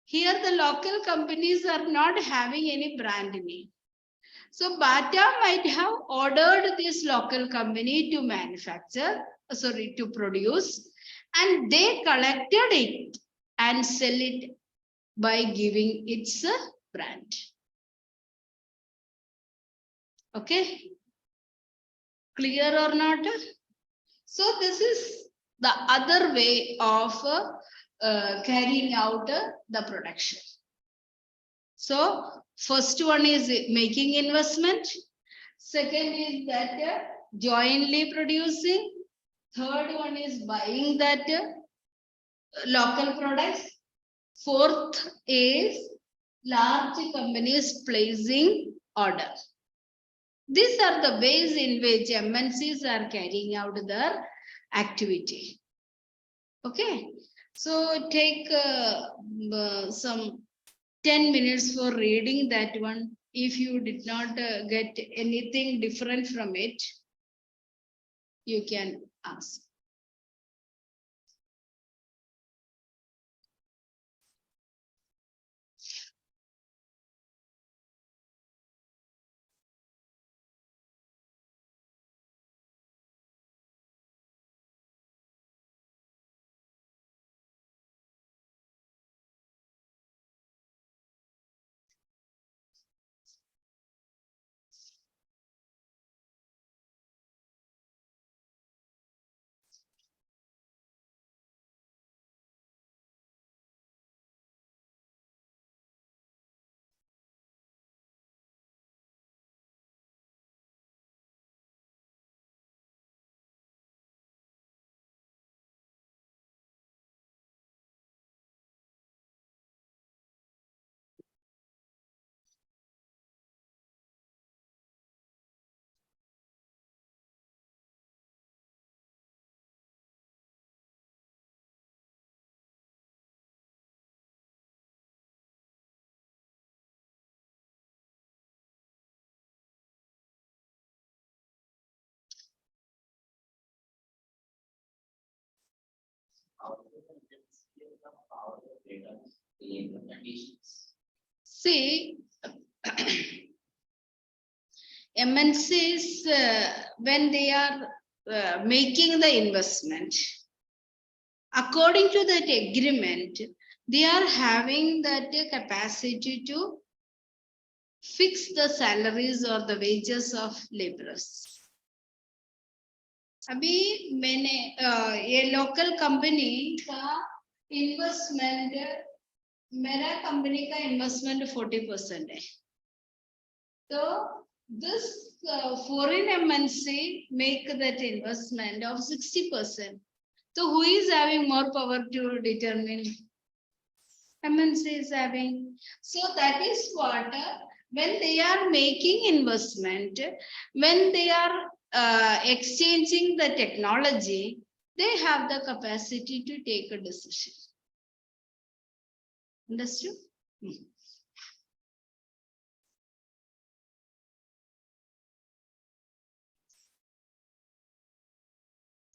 Here the local companies are not having any brand name. So Bata might have ordered this local company to manufacture, to produce, and they collected it and sell it by giving its brand. Okay, clear or not? So this is the other way of carrying out the production. So first one is making investment. Second is that jointly producing. Third one is buying that local products. Fourth is large companies placing order. These are the ways in which MNCs are carrying out their activity. Okay, so take some 10 minutes for reading that one. If you did not get anything different from it, you can ask. how do the power of data in the conditions? See, MNCs, when they are making the investment, according to that agreement, they are having that capacity to fix the salaries or the wages of laborers. अभी मैंने ये local company का investment, मेरा company का investment 40% है, तो this foreign MNC make that investment of 60%. So who is having more power to determine? MNC is having. So that is what when they are making investment, when they are exchanging the technology, they have the capacity to take a decision. Understood?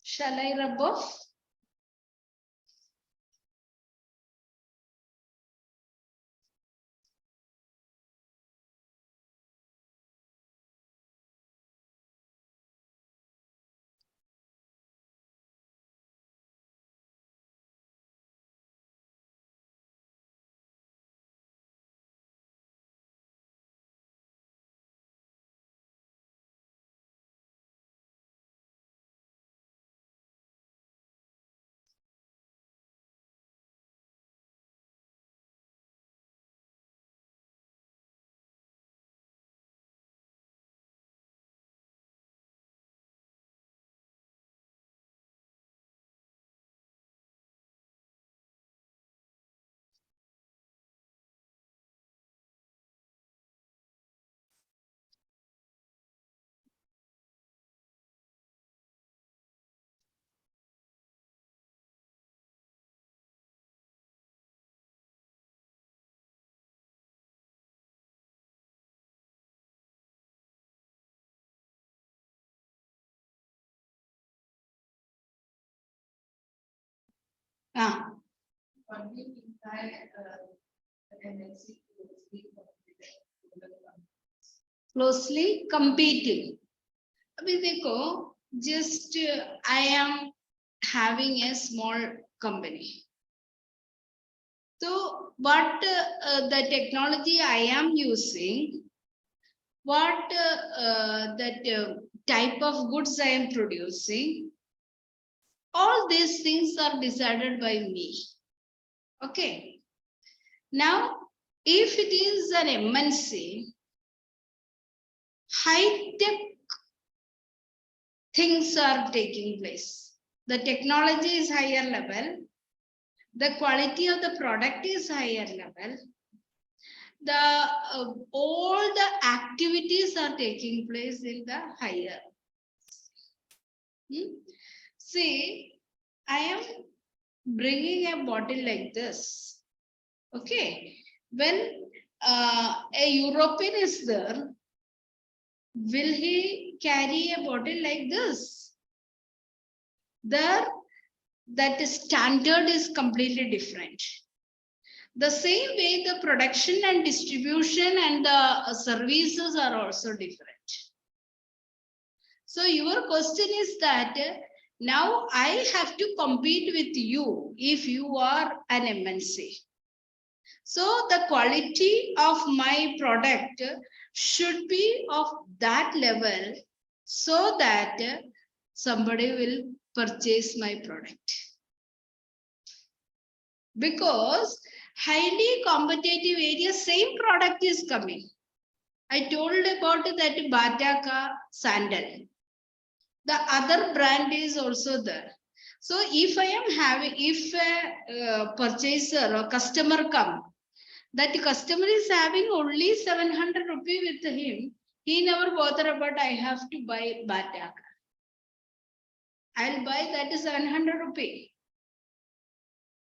Shall I rub off? What do you mean by the tendency to speak Closely competing. अभी देखो, just I am having a small company. So what the technology I am using, what that type of goods I am producing, all these things are decided by me. Okay. Now, if it is an MNC, high-tech things are taking place. The technology is higher level. The quality of the product is higher level. The all the activities are taking place in the higher. See, I am bringing a bottle like this. Okay, when a European is there, will he carry a bottle like this? There, that standard is completely different. The same way the production and distribution and the services are also different. So your question is that now I have to compete with you if you are an MNC. So the quality of my product should be of that level so that somebody will purchase my product. Because highly competitive area, same product is coming. I told about that Bata ka sandal. The other brand is also there. So if I am having, if a purchaser or customer come, that customer is having only 700 rupee with him, he never bother about I have to buy Bata. I'll buy that is 700 rupee.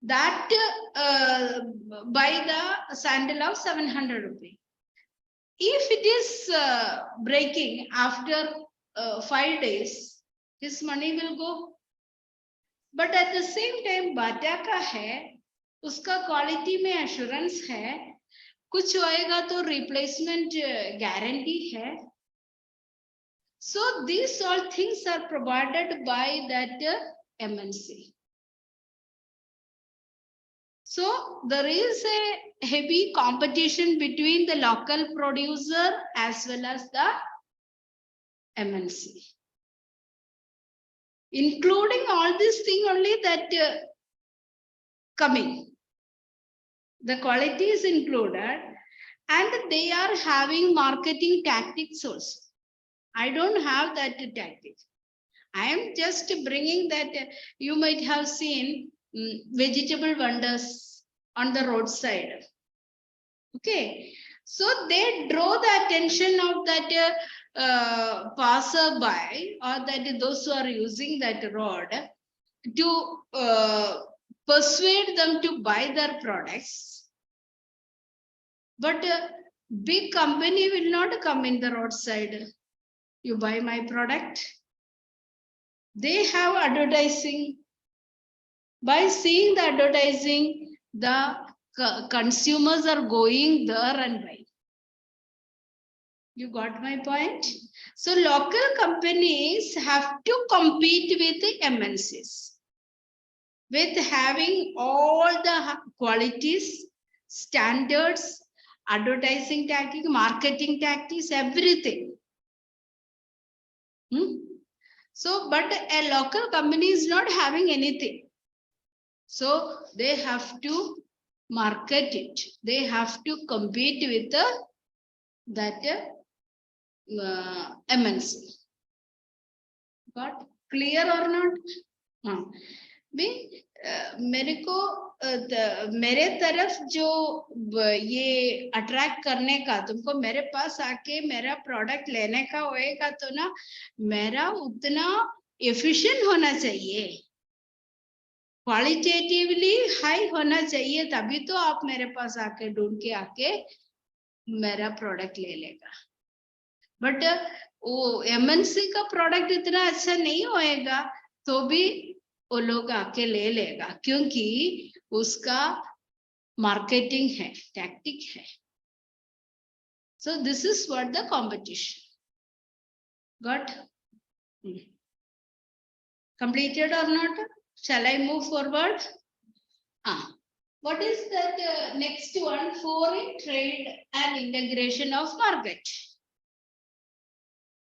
That buy the sandal of 700 rupee. If it is breaking after 5 days, his money will go. But at the same time Bata का है, उसका quality में assurance है, कुछ होएगा तो replacement guarantee है. So these all things are provided by that MNC. So there is a heavy competition between the local producer as well as the MNC. Including all this thing only that coming. The quality is included and they are having marketing tactics also. I don't have that tactic. I am just bringing that you might have seen vegetable vendors on the roadside. Okay. So they draw the attention of that passerby or that those who are using that road to persuade them to buy their products. But big company will not come in the roadside. You buy my product. They have advertising. By seeing the advertising, the consumers are going there and buy. You got my point? So local companies have to compete with the MNCs with having all the qualities, standards, advertising tactics, marketing tactics, everything. So, but a local company is not having anything. So they have to market it. They have to compete with that MNC. Got clear or not? मेरे को मेरे तरफ जो ये attract करने का, तुमको मेरे पास आके मेरा प्रोडक्ट लेने का होएगा तो ना, मेरा उतना एफिशिएंट होना चाहिए, क्वालिटेटिवली हाई होना चाहिए, तभी तो आप मेरे पास आके ढूंढ के आके मेरा प्रोडक्ट ले लेगा. बट वो एमएनसी का प्रोडक्ट इतना अच्छा नहीं होएगा तो भी वो लोग आके ले लेगा, क्योंकि उसका मार्केटिंग है, टैक्टिक है. So this is what the competition. Got completed or not? Shall I move forward? What is that next one? Foreign trade and integration of market.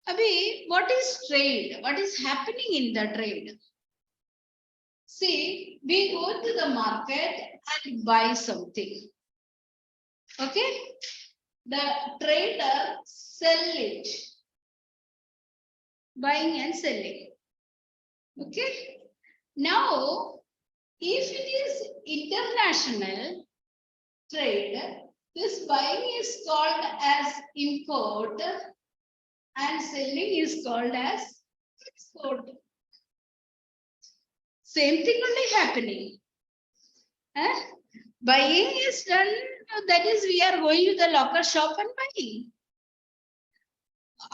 Abhi, what is trade? What is happening in the trade? See, we go to the market and buy something. Okay? The trader sell it. Buying and selling. Okay? Now, if it is international trade, this buying is called as import and selling is called as export. Same thing only happening. Buying is done, that is we are going to the local shop and buying.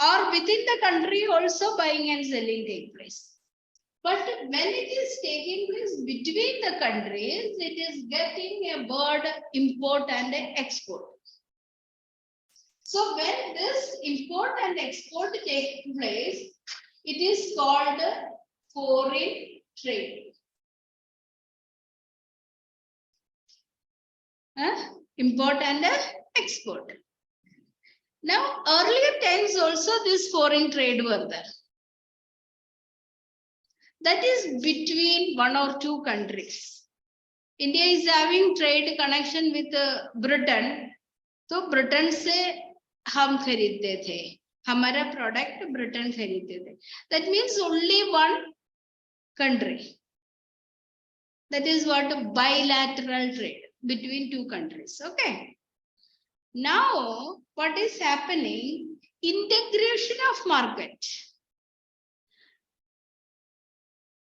Or within the country also buying and selling take place. But when it is taking place between the countries, it is getting a word import and export. So when this import and export take place, it is called foreign trade. Import and export. Now, earlier times also this foreign trade were there. That is between one or two countries. India is having trade connection with Britain. तो Britain से हम खरीदते थे, हमारा product Britain खरीदते थे. That means only one country. That is what bilateral trade between two countries. Okay. Now, what is happening? Integration of market.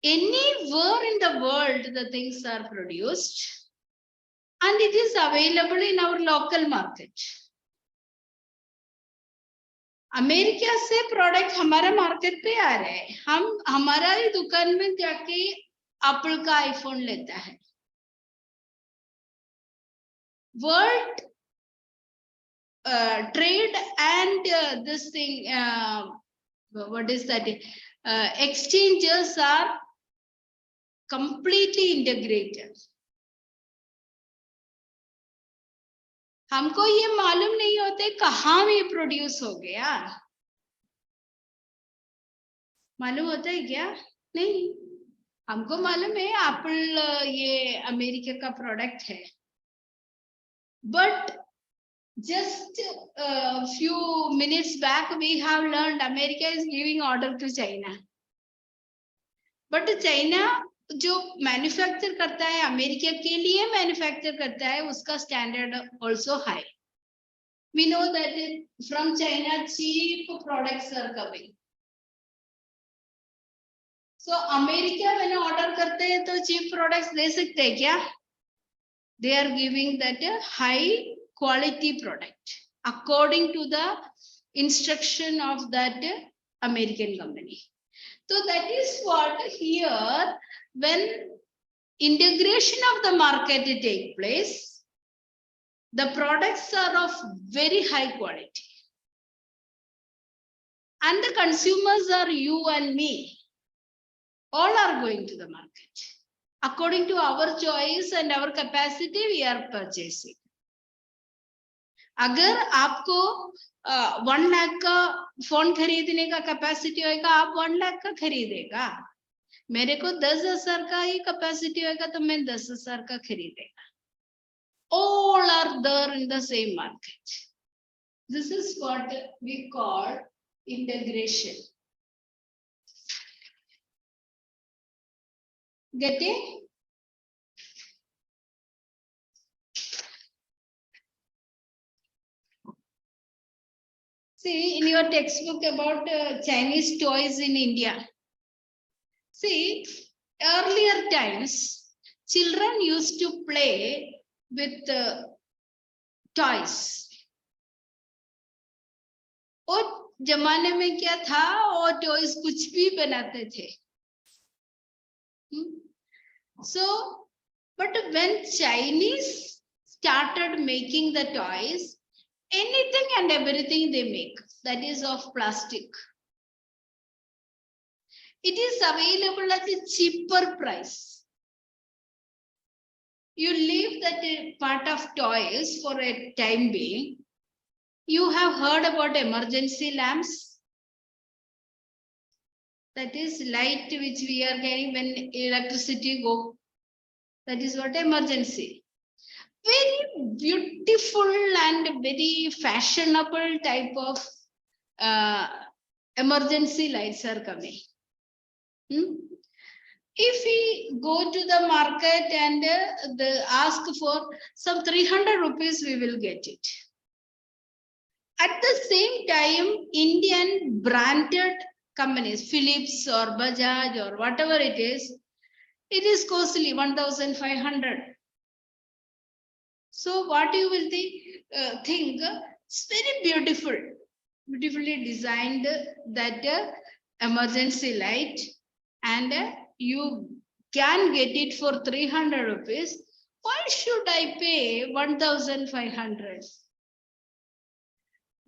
Anywhere in the world, the things are produced and it is available in our local market. America से product हमारा market पे आ रहे हैं, हम हमारा ही दुकान में जाके एप्पल का आईफोन लेता है. World trade and this thing, what is that? Exchanges are completely integrated. हमको ये मालूम नहीं होते कहाँ भी प्रोड्यूस हो गया. मालूम होता है क्या? नहीं. हमको मालूम है एप्पल ये अमेरिका का प्रोडक्ट है, but just a few minutes back we have learned America is giving order to China, but China जो मैन्युफैक्चर करता है अमेरिका के लिए मैन्युफैक्चर करता है उसका standard also high. We know that from China cheap products are coming. So America मैंने order करते हैं तो cheap products दे सकते हैं क्या? They are giving that high quality product according to the instruction of that American company. So that is what here, when integration of the market take place, the products are of very high quality. And the consumers are you and me. All are going to the market. According to our choice and our capacity, we are purchasing. अगर आपको 1 लाख का phone खरीदने का capacity होगा, आप 1 लाख का खरीदेगा. मेरे को 10,000 का ही कैपेसिटी होगा तो मैं 10,000 का खरीदेगा. All are there in the same market. This is what we call integration. Getting? See, in your textbook about Chinese toys in India. See, earlier times, children used to play with toys. और जमाने में क्या था, और toys कुछ भी बनाते थे. So, but when Chinese started making the toys, anything and everything they make, that is of plastic. It is available at a cheaper price. You leave that part of toys for a time being. You have heard about emergency lamps. That is light which we are getting when electricity goes. That is what emergency. Very beautiful and very fashionable type of emergency lights are coming. If we go to the market and ask for some 300 rupees, we will get it. At the same time, Indian branded companies, Philips or Bajaj or whatever it is costly, 1,500. So what you will think, it's very beautifully designed that emergency light, and you can get it for 300 rupees. Why should I pay 1,500?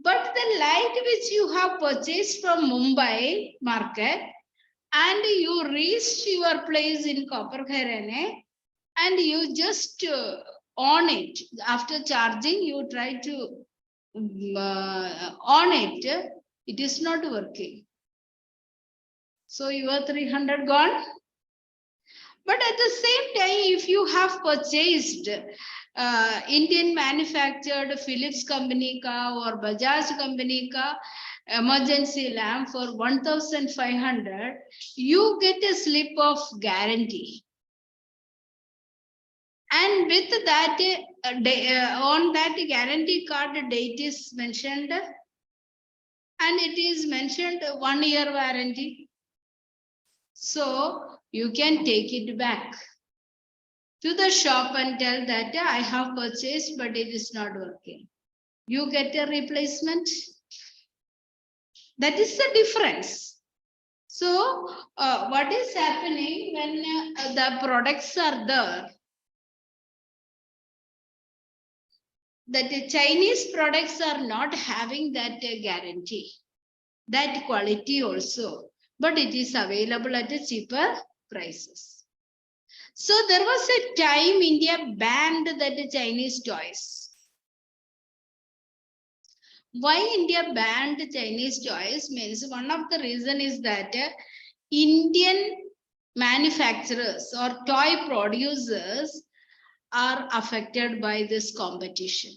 But the light which you have purchased from Mumbai market and you reached your place in Koperkharene and you just on it. After charging, you try to on it. It is not working. So your 300 gone. But at the same time, if you have purchased Indian manufactured Philips company ka or Bajaj company ka emergency lamp for 1,500, you get a slip of guarantee. And with that, on that guarantee card, the date is mentioned, and it is mentioned 1 year warranty. So you can take it back to the shop and tell that I have purchased, but it is not working. You get a replacement. That is the difference. So what is happening when the products are there? That the Chinese products are not having that guarantee, that quality also, but it is available at a cheaper prices. So there was a time India banned that Chinese toys. Why India banned Chinese toys means one of the reason is that Indian manufacturers or toy producers are affected by this competition.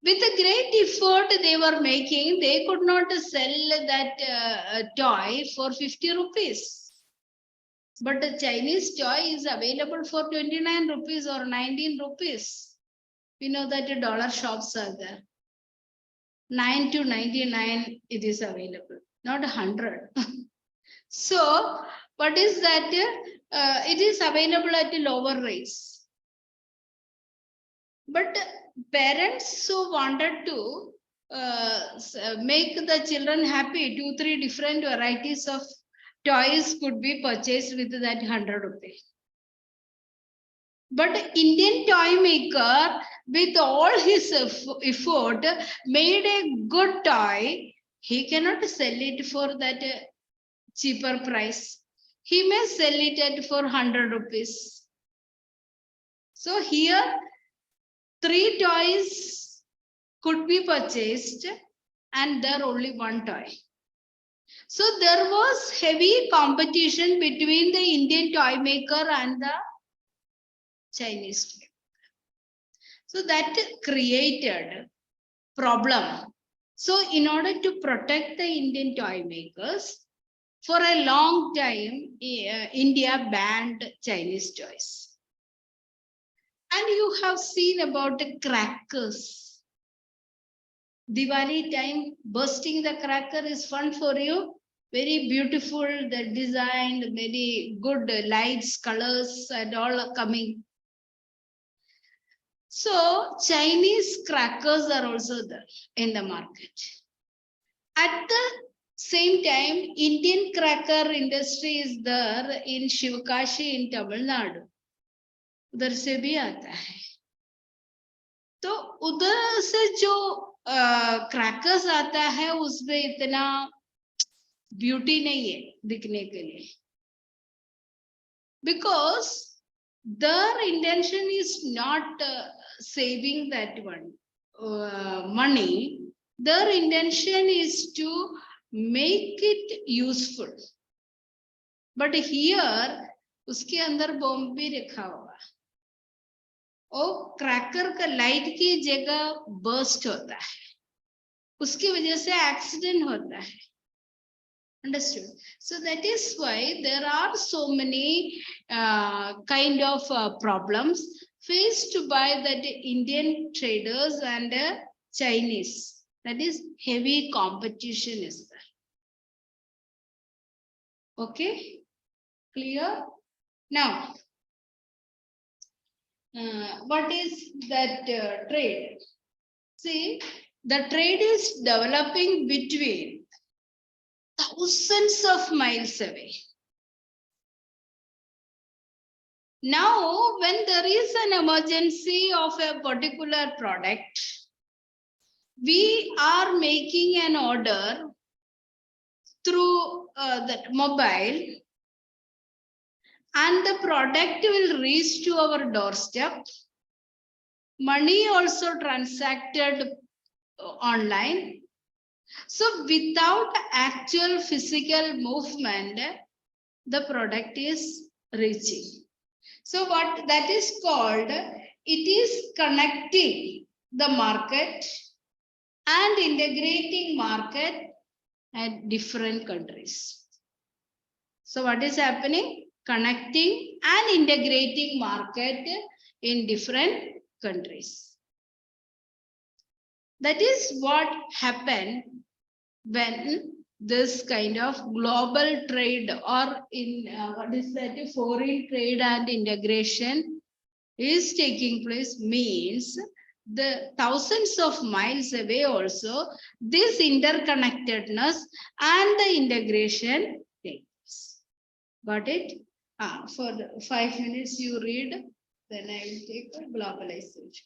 With a great effort they were making, they could not sell that toy for 50 rupees. But the Chinese toy is available for 29 rupees or 19 rupees. We know that the dollar shops are there. 9 to 99 it is available, not 100. So what is that? It is available at lower rates. But parents who wanted to make the children happy, 2-3 different varieties of toys could be purchased with that 100 rupees. But Indian toy maker, with all his effort, made a good toy. He cannot sell it for that cheaper price. He may sell it at for 100 rupees. So here 3 toys could be purchased and there only 1 toy. So there was heavy competition between the Indian toy maker and the Chinese toy. So that created problem. So in order to protect the Indian toy makers, for a long time, India banned Chinese toys. And you have seen about the crackers. Diwali time, bursting the cracker is fun for you. Very beautiful, the design, very good lights, colors, and all are coming. So Chinese crackers are also there in the market. At the same time, Indian cracker industry is there in Shivkashi in Tamil Nadu. उधर से भी आता है. तो उधर से जो crackers आता है उसमें इतना ब्यूटी नहीं है दिखने के लिए. Because their intention is not saving that one money. Their intention is to make it useful. But here उसके अंदर बॉम्ब भी रखा हुआ. और क्रैकर का लाइट की जगह बर्स्ट होता है, उसकी वजह से एक्सीडेंट होता है. Understood? So that is why there are so many kind of problems faced by the Indian traders and Chinese. That is heavy competition is there. Okay, clear? Now, what is that trade? See, the trade is developing between thousands of miles away. Now, when there is an emergency of a particular product, we are making an order through that mobile, and the product will reach to our doorstep. Money also transacted online. So without actual physical movement, the product is reaching. So what that is called, it is connecting the market and integrating market at different countries. So what is happening? Connecting and integrating market in different countries. That is what happened when this kind of global trade or in what is that, foreign trade and integration is taking place. Means the thousands of miles away also, this interconnectedness and the integration takes. Got it? For the 5 minutes you read, then I will take the globalization.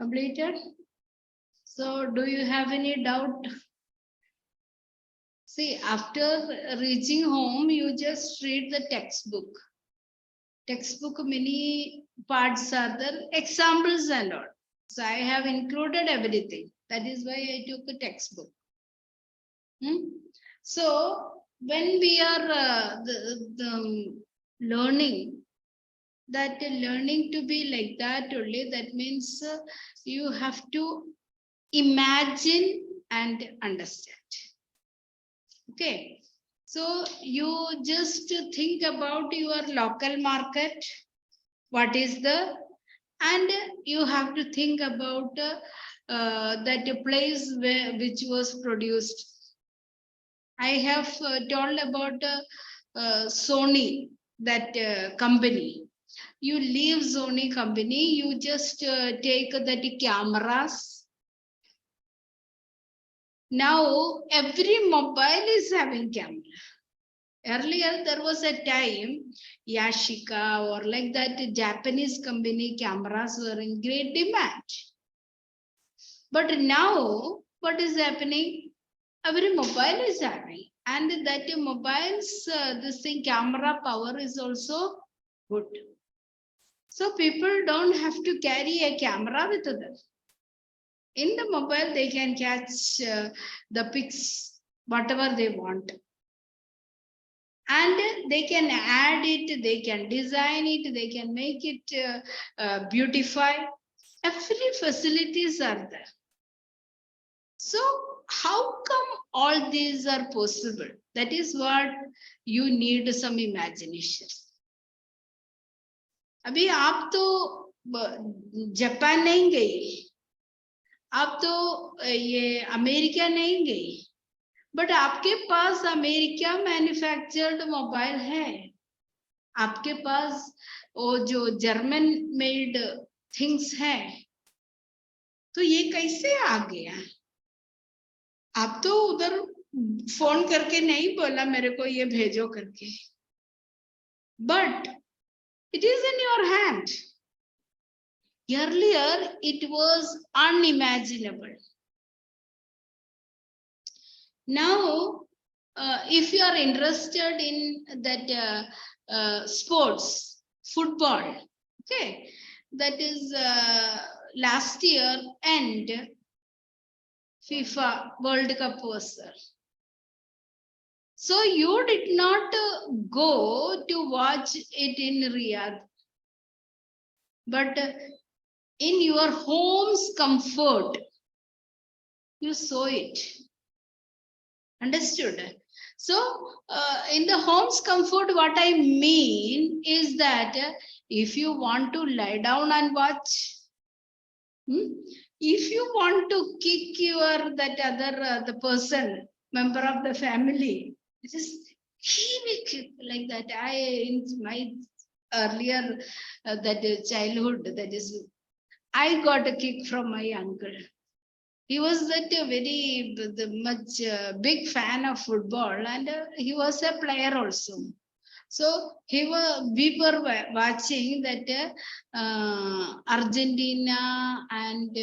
Completed? So do you have any doubt? See, after reaching home, you just read the textbook. Textbook, many parts are there, examples and all. So I have included everything. That is why I took a textbook. So when we are learning, that learning to be like that only, that means you have to imagine and understand. Okay, so you just think about your local market, what is the, and you have to think about that place which was produced. I have told about Sony, that company. You leave Sony company, you just take that cameras. Now every mobile is having camera. Earlier there was a time, Yashica or like that Japanese company cameras were in great demand. But now what is happening? Every mobile is having, and that mobiles, this thing camera power is also good. So people don't have to carry a camera with them. In the mobile, they can catch the pics, whatever they want. And they can add it, they can design it, they can make it beautify. Every facilities are there. So how come all these are possible? That is what you need, some imagination. अभी आप तो Japan नहीं गई, आप तो ये America नहीं गई, बट आपके पास अमेरिका मैन्युफैक्चर्ड मोबाइल है, आपके पास वो जो जर्मन मेड थिंग्स है, तो ये कैसे आ गया? आप तो उधर फोन करके नहीं बोला मेरे को ये भेजो करके, but it is in your hand. Earlier it was unimaginable. Now, if you are interested in that sports, football, okay, that is last year end FIFA World Cup was there. So you did not go to watch it in Riyadh, but in your home's comfort, you saw it. Understood? So, in the home's comfort, what I mean is that if you want to lie down and watch, if you want to kick your that other the person, member of the family, just give a kick like that. I in my earlier that childhood, that is, I got a kick from my uncle. He was that very much big fan of football, and he was a player also. So we were watching that Argentina and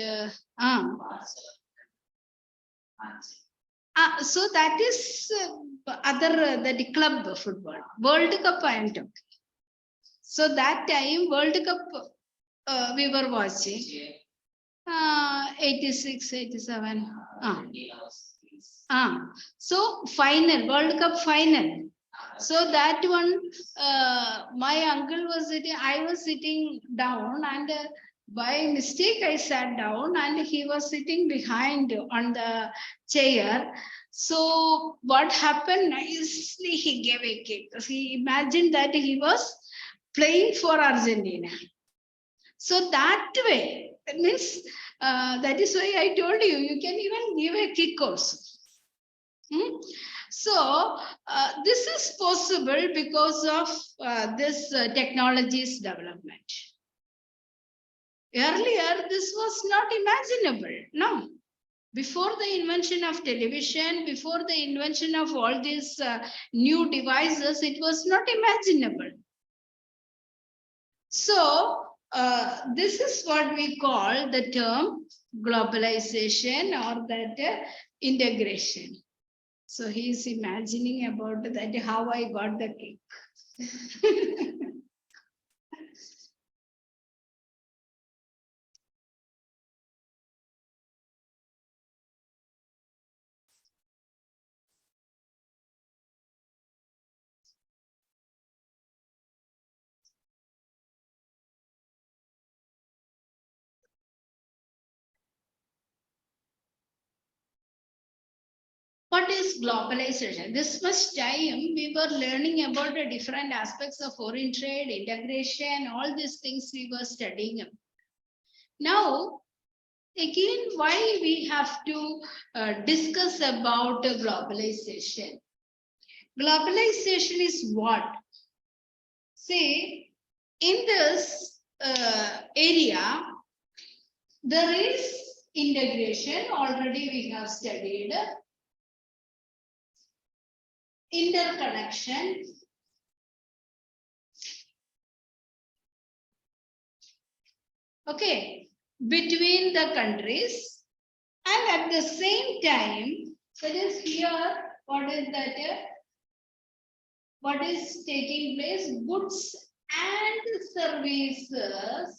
so that is other the club football. World Cup I am talking. So that time World Cup we were watching. 86, 87. So final, World Cup final. So that one, my uncle was sitting, I was sitting down, and by mistake I sat down, and he was sitting behind on the chair. So what happened? Nicely he gave a kick. He imagined that he was playing for Argentina. So that way, it means that is why I told you, you can even give a kick also. So this is possible because of this technology's development. Earlier, this was not imaginable. No. Before the invention of television, before the invention of all these new devices, it was not imaginable. So, this is what we call the term globalization or that integration. So he is imagining about that how I got the kick. What is globalization? This much time we were learning about the different aspects of foreign trade, integration, all these things we were studying. Now, again, why we have to discuss about globalization? Globalization is what? See, in this area, there is integration, already we have studied. Interconnection, okay, between the countries, and at the same time, that is here, what is that? What is taking place? Goods and services are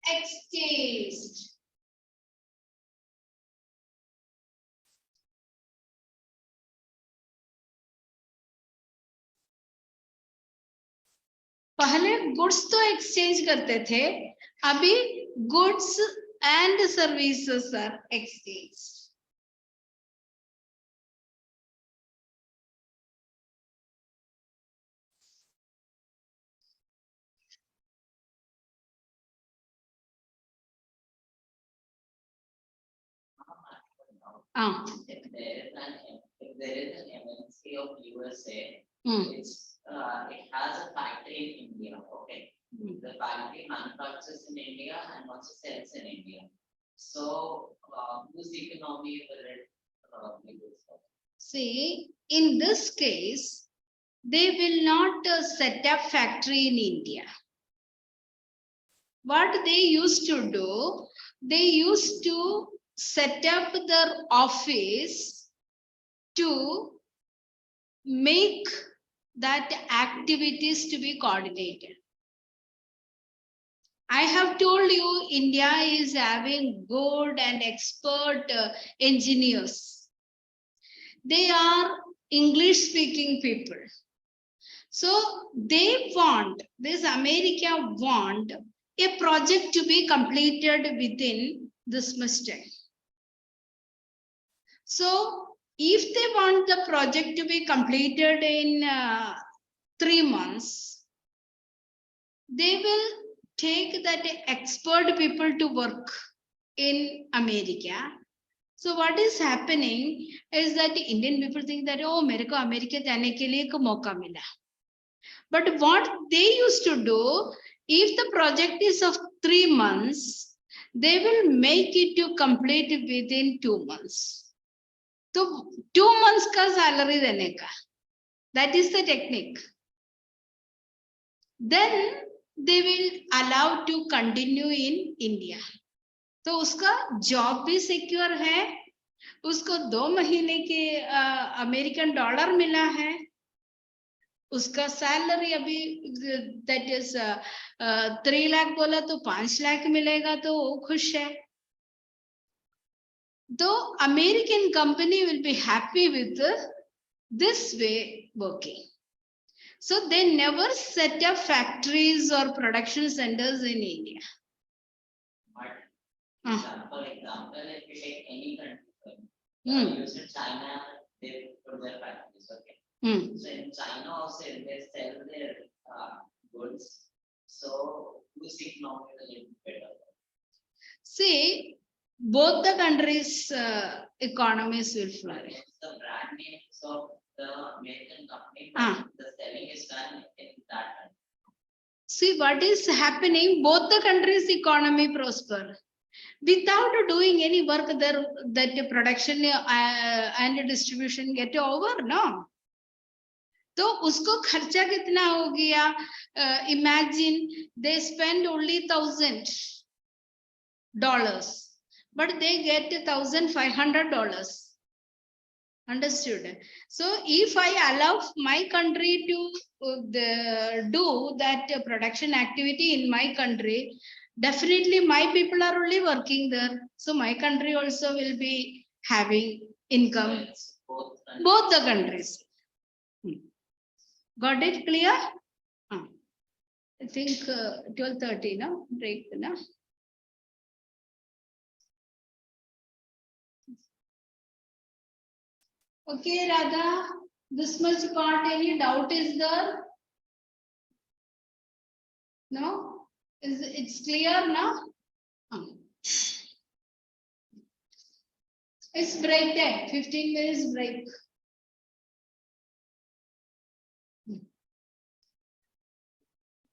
exchanged. पहले goods तो exchange करते थे, अभी goods and services are exchange. If there is an MNC of USA, it has a factory in India. Okay, the factory manufactures in India and also sells in India. So, whose economy will it be good for? See, in this case, they will not set up factory in India. What they used to do, they used to set up their office to make that activities to be coordinated. I have told you India is having good and expert engineers. They are English speaking people. So they want, this America want a project to be completed within this much time. So if they want the project to be completed in 3 months, they will take that expert people to work in America. So what is happening is that Indian people think that, oh, मेरे को America जाने के लिए एक मौका मिला. But what they used to do, if the project is of 3 months, they will make it to complete within 2 months. So 2 months ka salary dene ka. That is the technique. Then they will allow to continue in India. तो उसका job भी secure है, उसको 2 महीने के American dollar मिला है, उसका सैलरी अभी दैट इज 3 लाख बोला तो 5 लाख मिलेगा, तो वो खुश है. तो American company will be happy with this way working. So they never set up factories or production centers in India. For example, if you take any country, you said China, they put their factories, okay? So in China also, they sell their goods. So who's economically better? See, both the countries' economies will flourish. The brand names of the American company, but the selling is done in that country. See, what is happening, both the countries' economy prosper. Without doing any work there, that production and distribution get over, no? तो उसको खर्चा कितना हो गया? Imagine they spend only $1,000, but they get $1,500. Understood? So if I allow my country to do that production activity in my country, definitely my people are only working there. So my country also will be having income. Both the countries. Got it clear? I think 12:30, no? Break, no? Okay, Radha, this much part, any doubt is there? No? It's clear now? It's break time, 15 minutes break.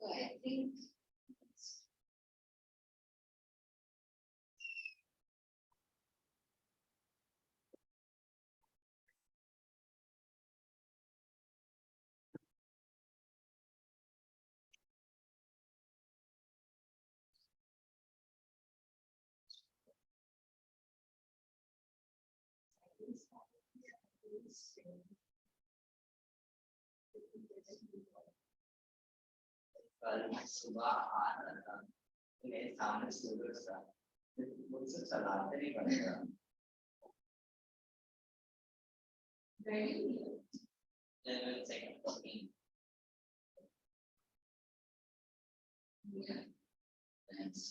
I think कल सुबह आ रहा था, मेरे सामने सूरज था, मुझसे चलाते नहीं पड़ेगा. Then we'll second talking. Yeah. Thanks.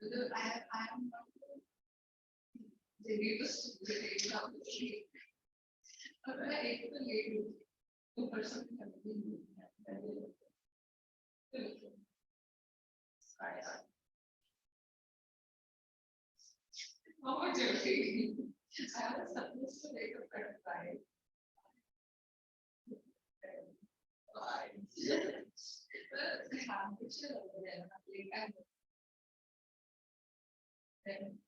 Because I am not the latest of the sheet. But I ate the lady, the person have been. How much you're taking? I was supposed to make a better five. Then